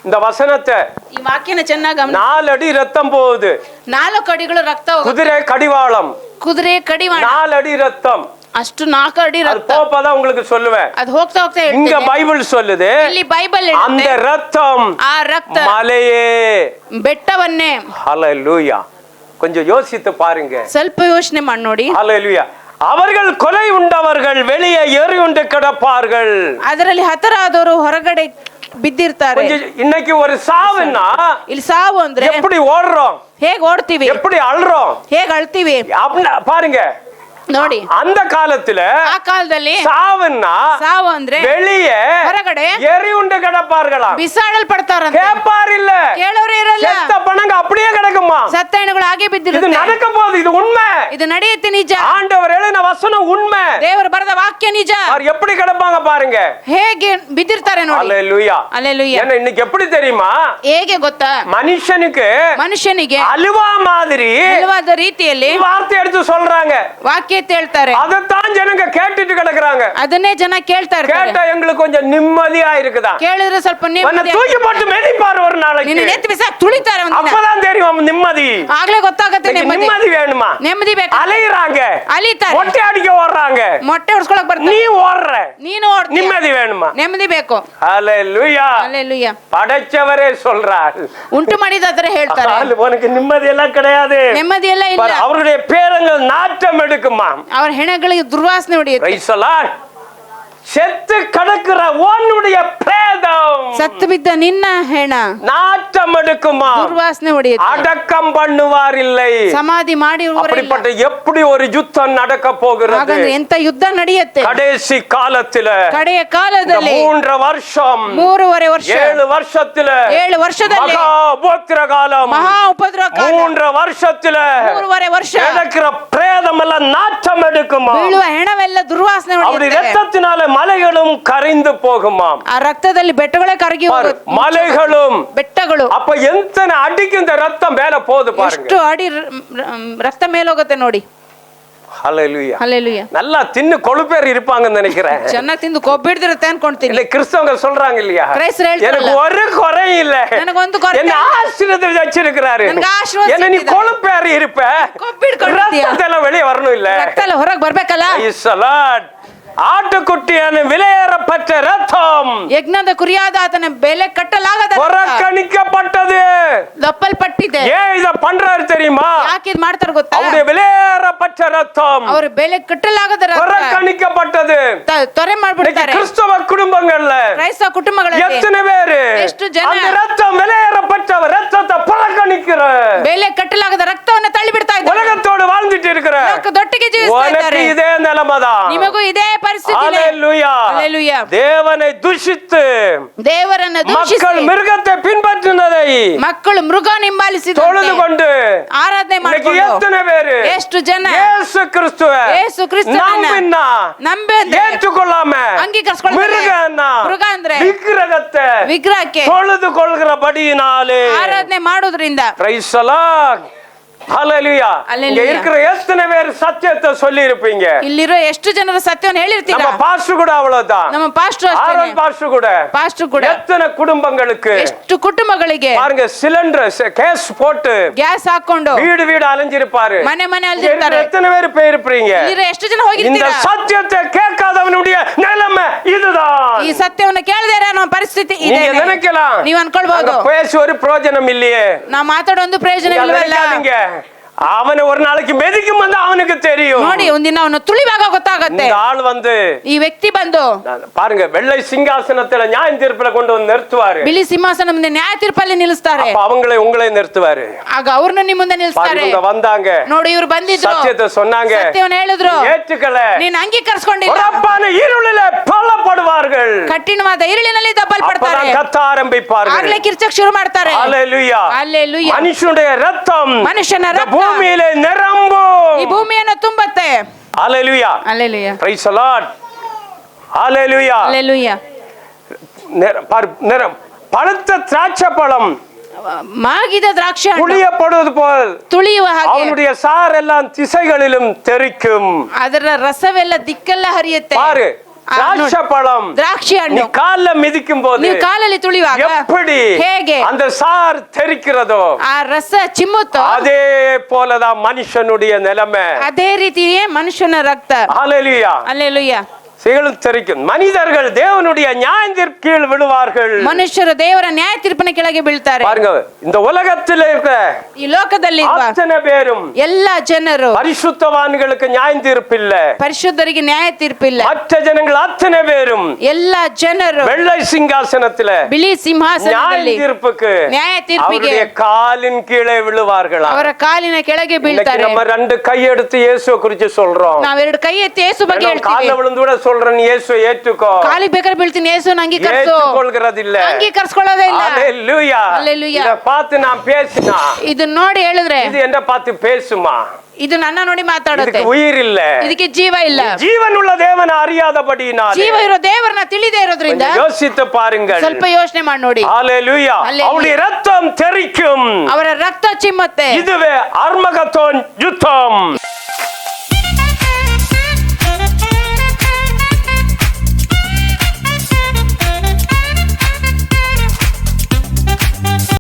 இந்த வசனத்தை ಈ ವಾಕ್ಯನ ಚೆನ್ನಾಗಿ ಗಮನ. 4 அடி ரத்தம் போகுது. 4 ಅಡಿಗಳು ರಕ್ತ ಹೋಗುತ್ತೆ. குதிரை கடிவாளம், ಕುದುರೆ ಕಡಿವಾಣ 4 அடி ரத்தம். ಅಷ್ಟು 4 ಅಡಿ அது ರಕ್ತ. போப்பதான் உங்களுக்கு சொல்லுவேன். ಅದು ಹೋಗ್ತಾ ಹೋಗ್ತಾ இங்க ಹೇಳ್ತೀನಿ. பைபிள் சொல்லுது, ಇಲ್ಲಿ ಬೈಬಲ್ அந்த ಹೇಳುತ್ತೆ ரத்தம் ಆ ರಕ್ತ மலையே. ಬೆಟ್ಟವನ್ನೇ. ஹல்லேலூயா. கொஞ்சம் யோசித்து பாருங்க. ಸ್ವಲ್ಪ ಯೋಚನೆ ಮಾಡಿ ನೋಡಿ. ஹல்லேலூயா. அவர்கள் கொலை உண்டவர்கள் வெளியே எறியுண்டு கிடப்பார்கள். ಅದರಲ್ಲಿ ಹತರಾದವರು ಹೊರಗಡೆ ಬಿದ್ದಿರ್ತಾರೆ. இன்னைக்கு ஒரு சாவுன்னா ಇಲ್ಲಿ ಸಾವು ಅಂದ್ರೆ எப்படி ஓடுறோம், ಹೇಗ್ ಓಡ್ತೀವಿ, எப்படி அழுறோம், ಹೇಗ್ ಅಳ್ತೀವಿ பாருங்க. ನೋಡಿ. அந்த காலத்துல ಆ ಕಾಲದಲ್ಲಿ சாவுன்னா ಸಾವು ಅಂದ್ರೆ வெளியே ಹೊರಗಡೆ எறியுண்டு கிடப்பார்களாம். ಬಿಸಾಡಲ್ಪಡ್ತಾರಂತೆ. கேட்பார் இல்ல, ಕೇಳೋರು ಇರಲ್ಲ. செத்த பணங்க அப்படியே கிடக்குமா. ಸತ್ತ ಹೆಣಗಳು ಹಾಗೆ இது ಬಿದ್ದಿರುತ್ತೆ. நடக்க போகுது, இது உண்மை. ಇದು ನಡೆಯುತ್ತೆ, ನಿಜ. ஆண்டவர் எழுதின வசனம் உண்மை. ದೇವರು ಬರೆದ ವಾಕ್ಯ ನಿಜ. அவர் எப்படி கிடப்பாங்க பாருங்க. ಹೇಗೆ ಬಿದ್ದಿರ್ತಾರೆ ನೋಡಿ. ஹல்லேலூயா. ಹಲ್ಲೆಲೂಯಾ. ஏன்னா இன்னைக்கு எப்படி தெரியுமா, ಹೇಗೆ ಗೊತ್ತಾ, மனுஷனுக்கு ಮನುಷ್ಯನಿಗೆ அலுவா மாதிரி ಹಲವಾದ ರೀತಿಯಲ್ಲಿ வார்த்தை எடுத்து சொல்றாங்க. ವಾಕ್ಯ ಹೇಳ್ತಾರೆ. அதைத்தான் ஜனங்க கேட்டுட்டு கிடக்குறாங்க. ಅದನ್ನೇ ಜನ ಕೇಳ್ತಾ ಇರ್ತಾರೆ. கேட்டா எங்களுக்கு கொஞ்சம் நிம்மதியா இருக்குதா. ಕೇಳಿದ್ರೆ ಸ್ವಲ್ಪ உன்னை ನೆಮ್ಮದಿ. தூக்கி போட்டு மெதிப்பாரு ஒரு நாளைக்கு. ನಿನ್ನ ನೆತ್ತಿ ಬಿಸಾಕ್ ತುಳಿತಾರೆ ಒಂದಿನ. அப்பதான் தெரியும் அவன் நிம்மதி. ಆಗ್ಲೇ ಗೊತ್ತಾಗತ್ತೆ ನೆಮ್ಮದಿ. நிம்மதி வேணுமா? ನೆಮ್ಮದಿ ಬೇಕು. அலையறாங்க, ಅಲಿತಾರೆ, மொட்டை அடிக்க ஓடுறாங்க, ಮೊಟ್ಟೆ ಹೊಡ್ಸ್ಕೊಳಕ್ ಬರ್ತಾರೆ. நீ ஓடுற, ನೀನು ಓಡ್ತೀಯ. நிம்மதி வேணுமா? ನೆಮ್ಮದಿ ಬೇಕು. ஹல்லேலூயா. ಹಲ್ಲೆಲೂಯಾ. படைச்சவரே சொல்றார், ಉಂಟು ಮಾಡಿದಾದ್ರೆ ಹೇಳ್ತಾರೆ, உனக்கு நிம்மதி எல்லாம் கிடையாது. ನೆಮ್ಮದಿ ಎಲ್ಲ ಇಲ್ಲ. அவருடைய பேரங்கள் நாட்டம் எடுக்குமா. ಅವ್ರ ಹೆಣಗಳಿಗೆ ದುರ್ವಾಸನೆ ಹೊಡೆಯುತ್ತೆ. Praise the Lord. செத்து கிடக்கிற உன்னுடைய பிரேதம் ಸತ್ತು ಬಿದ್ದ ನಿನ್ನ ಹೆಣ நாட்டம் எடுக்குமா. ದುರ್ವಾಸನೆ ಹೊಡೆಯುತ್ತೆ. அடக்கம் பண்ணுவார் இல்லை. ಸಮಾಧಿ ಮಾಡಿ அப்படிப்பட்ட எப்படி ஒரு யுத்தம் நடக்க போகிறது. ಹಾಗಾದ್ರೆ ಎಂತ ಯುದ್ಧ ನಡೆಯುತ್ತೆ கடைசி காலத்தில, ಕಡೆಯ ಕಾಲದಲ್ಲಿ 3 வருஷம், 3.5 ವರ್ಷ, 7 வருஷத்தில, 7 ವರ್ಷದಲ್ಲಿ மகா உபத்திர காலம், ಮಹಾ ಉಪದ್ರವ ಕಾಲ, 3 வருஷத்தில 3.5 ವರ್ಷ கிடக்கிற பிரேதம் எல்லாம் நாட்டம் எடுக்குமா. ಬೀಳುವ ಹೆಣವೆಲ್ಲ ದುರ್ವಾಸನೆ அப்படி ಹೊಡೆಯುತ್ತೆ. ரத்தத்தினால மலைகளும் கரைந்து போகுமாம். ಆ ರಕ್ತದಲ್ಲಿ ಬೆಟ್ಟಗಳೇ ಕರಗಿ ಹೋಗುತ್ತೆ. மலைகளும் ಬೆಟ್ಟಗಳು. அப்ப எத்தனை அடிக்கு இந்த ரத்தம் மேல போகுது பாருங்க. ಎಷ್ಟು ಅಡಿ ರಕ್ತ ಮೇಲೋಗುತ್ತೆ ನೋಡಿ. ஹalleluya. Hallelujah. நல்லா தின்னு கொழுப்பேர் இருப்பாங்கன்னு நினைக்கிறேன். ಚೆನ್ನಾಗಿ ತಿಂದು ಕೊಬ್ಬಿಡ್ದಿರುತ್ತೆ ಅನ್ಕೊಂತೀನಿ. இல்ல கிறிஸ்தவங்க சொல்றாங்க இல்லையா, எனக்கு ஒரு குறையும் இல்ல, ನನಗೊಂದು ಕೊರತೆ என்ன ஆசீர்வாதம் வச்சிருக்கிறாரு, ನನಗೆ ಆಶೀರ್ವಾದ என்ன நீ கொழுப்பேர் இருப்ப, ரத்தம் வெளியே வரணும் இல்ல, ರಕ್ತ ಎಲ್ಲ ಹೊರಗೆ ಬರ್ಬೇಕಲ್ಲ. Praise the Lord. ஆட்டுக்குட்டியான விலையேறப்பட்ட ரத்தம் ಯಜ್ಞದ ಕುರಿಯಾದ ಆತನ ಬೆಲೆ ಕಟ್ಟಲಾಗದ புறக்கணிக்கப்பட்டது. ದಪ್ಪಲ್ಪಟ್ಟಿದೆ. ஏன் இத பண்றாரு தெரியுமா? ಯಾಕೆ ಇದು ಮಾಡ್ತಾರೆ ಗೊತ್ತಾ? அவருடைய விலையேறப்பட்ட ரத்தம் ಅವರ ಬೆಲೆ ಕಟ್ಟಲಾಗದ ರಕ್ತ புறக்கணிக்கப்பட்டது. ತೊರೆ ಮಾಡ್ಬಿಡ್ತಾರೆ. கிறிஸ்தவ குடும்பங்கள்ல ಕ್ರೈಸ್ತ ಕುಟುಂಬಗಳಲ್ಲಿ எத்தனை பேரு ಎಷ್ಟು ಜನ அந்த ரத்தம் விலையேறப்பட்ட ரத்தத்தை புறக்கணிக்கிற, ಬೆಲೆ ಕಟ್ಟಲಾಗದ ರಕ್ತವನ್ನು ತಳ್ಳಿ ಬಿಡ್ತಾ ಇದ್ದಾರೆ. உலகத்தோடு வாழ்ந்துட்டு இருக்கிற ದೊಟ್ಟಿಗೆ ಜೀವಿಸ್ತಾ ಇದ್ದಾರೆ. உனக்கு இதே நிலைமைதான். ನಿಮಗೂ ಇದೇ ಪರಿಸ್ಥಿತಿ. ஹalleluya. ஹalleluya. தேவனை துஷித்து ದೇವರನ್ನು ದೂಷಿಸಿ மக்கள் மிருகத்தை பின்பற்றினதை ಮಕ್ಕಳು ಮೃಗ ಹಿಂಬಾಲಿಸಿದಂತೆ தொழுது கொண்டு ಆರಾಧನೆ இன்னைக்கு ಮಾಡಿಕೊಂಡು எத்தனை பேரு ಎಷ್ಟು ಜನ இயேசு கிறிஸ்துவ ನಂಬಿ ஏற்றுக்கொள்ளாம ಮೃಗ ಅಂದ್ರೆ விக்கிரகத்தை தொழுது கொள்கிறபடியினாலே ಆರಾಧನೆ ಮಾಡೋದ್ರಿಂದ. Praise the Lord. ஹalleluya. இங்க இருக்கிற எத்தனை பேர் சத்தியத்தை சொல்லி இருப்பீங்க? ಇಲ್ಲಿರೋ ಎಷ್ಟು ಜನರ ಸತ್ಯವನ್ನು ಹೇಳಿರ್ತೀರಾ? நம்ம பாஸ்டர் கூட அவ்வளவுதான். ನಮ್ಮ ಪಾಸ್ಟರ್ ஆரோன் பாஸ்டர் கூட எத்தனை குடும்பங்களுக்கு, ಎಷ್ಟು ಕುಟುಂಬಗಳಿಗೆ பாருங்க, சிலிண்டர் கேஸ் போட்டு ಗ್ಯಾಸ್ ಹಾಕೊಂಡು வீடு வீடு அலைஞ்சிருப்பாரு. ಮನೆ ಮನೆ ಅಲೆஞ்சிರ್ತಾರೆ. எத்தனை பேர் போயிருப்பீங்க? ಇಲ್ಲಿರೋ ಎಷ್ಟು ಜನ இந்த ಹೋಗಿರ್ತೀರಾ? சத்தியத்தை கேட்காதவனுடைய நிலைமை இதுதான். ಈ ಸತ್ಯವನ್ನು ಕೇಳದೇ ಇರೋ ನಮ್ಮ ಪರಿಸ್ಥಿತಿ ಇದೆ. நீங்க நினைக்கலாம், ನೀವು ಅನ್ಕೊಳ್ಬಹುದು, பேசி ஒரு பிரயோஜனம் இல்லையே, ನಾ ಮಾತಾಡೋ ಒಂದು ಪ್ರಯೋಜನ ಇಲ್ಲವಲ್ಲ. அவனை ஒரு நாளைக்கு மெதிக்கும் வந்து அவனுக்கு தெரியும். ನೋಡಿ, ಒಂದಿನ ಅವನು ತುಳಿವಾಗ ಗೊತ್ತಾಗುತ್ತೆ. இந்த ஆள் வந்து, ಈ ವ್ಯಕ್ತಿ ಬಂದು பாருங்க, வெள்ளை சிங்காசனத்துல நியாய தீர்ப்புல கொண்டு வந்து நிறுத்துவாரு. ಬಿಳಿ ಸಿಂಹಾಸನ ಮುಂದೆ ನ್ಯಾಯ ತೀರ್ಪಲ್ಲಿ ನಿಲ್ಲಿಸ್ತಾರೆ. அவங்களை உங்களை நிறுத்துவாரு. ಆಗ ಅವ್ರನ್ನ ನಿಮ್ಮ ಮುಂದೆ ನಿಲ್ಲಿಸ್ತಾರೆ. வந்தாங்க, ನೋಡಿ, ಇವರು ಬಂದಿದ್ರು, சத்தியத்தை சொன்னாங்க, ಸತ್ಯವನ್ನು ಹೇಳಿದ್ರು, ஏற்றுக்கல, ನೀನು ಅಂಗೀಕರಿಸಿಕೊಂಡಿಲ್ಲ, உரப்பான இருளிலே தள்ளப்படுவார்கள், ಕಠಿಣವಾದ ಇರುಳಿನಲ್ಲಿ ದಬ್ಬಲ್ಪಡ್ತಾರೆ, கத்த ஆரம்பிப்பார்கள், ಆಗಲೇ ಕಿರ್ಚಕ್ ಶುರು ಮಾಡ್ತಾರೆ. ஹalleluya. ஹalleluya. மனுஷனுடைய ரத்தம் ಮನುಷ್ಯನ ರಕ್ತ பூமியிலே நிரம்பும். ಈ ಭೂಮಿಯನ್ನು ತುಂಬುತ್ತೆ. ஹalleluya. ஹalleluya. Praise the Lord. ஹalleluya. ஹalleluya. பழுத்த திராட்சை பழம் ಮಾಗಿದ ದ್ರಾಕ್ಷಿ ಹಣ್ಣು புளியப்படுவது போல் ತುಳಿಯುವ ಹಾಗೆ அவனுடைய சார் எல்லாம் திசைகளிலும் தெறிக்கும். ಅದರ ರಸವೆಲ್ಲ ದಿಕ್ಕೆಲ್ಲ ಹರಿಯುತ್ತೆ. பாரு, திராட்சை பழம் ದ್ರಾಕ್ಷಿ ಹಣ್ಣು கால்ல மிதிக்கும் போது ನೀವು ಕಾಲಲ್ಲಿ ತುಳಿಯುವಾಗ எப்படி ಹೇಗೆ அந்த சார் தெரிக்கிறதோ ಆ ರಸ ಚಿಮ್ಮುತ್ತೋ அதே போலதான் மனுஷனுடைய நிலைமை. ಅದೇ ರೀತಿಯೇ ಮನುಷ್ಯನ ರಕ್ತ. ஹalleluya. ஹalleluya. தெரிக்கும். மனிதர்கள் தேவனுடைய நியாயத்திற்கு கீழ் விழுவார்கள். ಮನುಷ್ಯರು ದೇವರ ನ್ಯಾಯ ತೀರ್ಪಿನ ಕೆಳಗೆ ಬೀಳ್ತಾರೆ. பாருங்க, இந்த உலகத்தில் இருக்கிற ಈ ಲೋಕದಲ್ಲಿ அத்தனை பேரும் ಎಲ್ಲ ಜನರು பரிசுத்தவான்களுக்கு நியாய தீர்ப்பு இல்ல, ಪರಿಶುದ್ಧರಿಗೆ ನ್ಯಾಯ ತೀರ್ಪಿಲ್ಲ. மற்ற ஜனங்கள் அத்தனை பேரும் ಎಲ್ಲ ಜನರು வெள்ளை சிங்காசனத்துல ಬಿಳಿ ಸಿಂಹಾಸನದಲ್ಲಿ நியாய தீர்ப்புக்கு ನ್ಯಾಯ ತೀರ್ಪಿಗೆ அவருடைய காலின் கீழே விழுவார்களா. ಅವರ ಕಾಲಿನ ಕೆಳಗೆ ಬೀಳ್ತಾರೆ. நம்ம ரெண்டு கை எடுத்து இயேசுவை குறித்து சொல்றோம். ನಾವೆರಡು ಕೈ ಎತ್ತಿ ಯೇಸು ಬಗ್ಗೆ ಹೇಳ್ತೀವಿ. கால்ல விழுந்து கூட சொல்றேன், இயேசுவை ஏற்றுக்கோ. ಕಾಲಿ ಬೇಕಾದ್ರೆ ಬೀಳ್ತೀನಿ, ಯೇಸುವನ್ನು ಅಂಗೀಕರಿಸು. ஏற்றுக்கொள்கிறதில்ல, ಅಂಗೀಕರಿಸಿಕೊಳ್ಳೋದೇ ಇಲ್ಲ. ஹalleluya. ஹalleluya. இத பார்த்து நான் பேசினா, ಇದು ನೋಡಿ ಹೇಳಿದ್ರೆ இது என்ன பார்த்து பேசுமா? ಇದು ನನ್ನ ನೋಡಿ ಮಾತಾಡುತ್ತೆ. ಇದಕ್ಕೆ ಉಯಿರ್ ಇಲ್ಲ, ಇದಕ್ಕೆ ಜೀವ ಇಲ್ಲ. ಜೀವನುಳ್ಳ ದೇವನ அறியாதபடியினாலே, ಜೀವ ಇರೋ ದೇವರನ್ನ ತಿಳಿದೇ ಇರೋದ್ರಿಂದ யோசித்து பாருங்கள். ಸ್ವಲ್ಪ ಯೋಚನೆ ಮಾಡಿ ನೋಡಿ. ஹalleluya. அவருடைய ரத்தம் தெறிக்கும். ಅವರ ರಕ್ತ ಚಿಮ್ಮತ್ತೆ. இதுவே அர்மகதோன் யுத்தம்.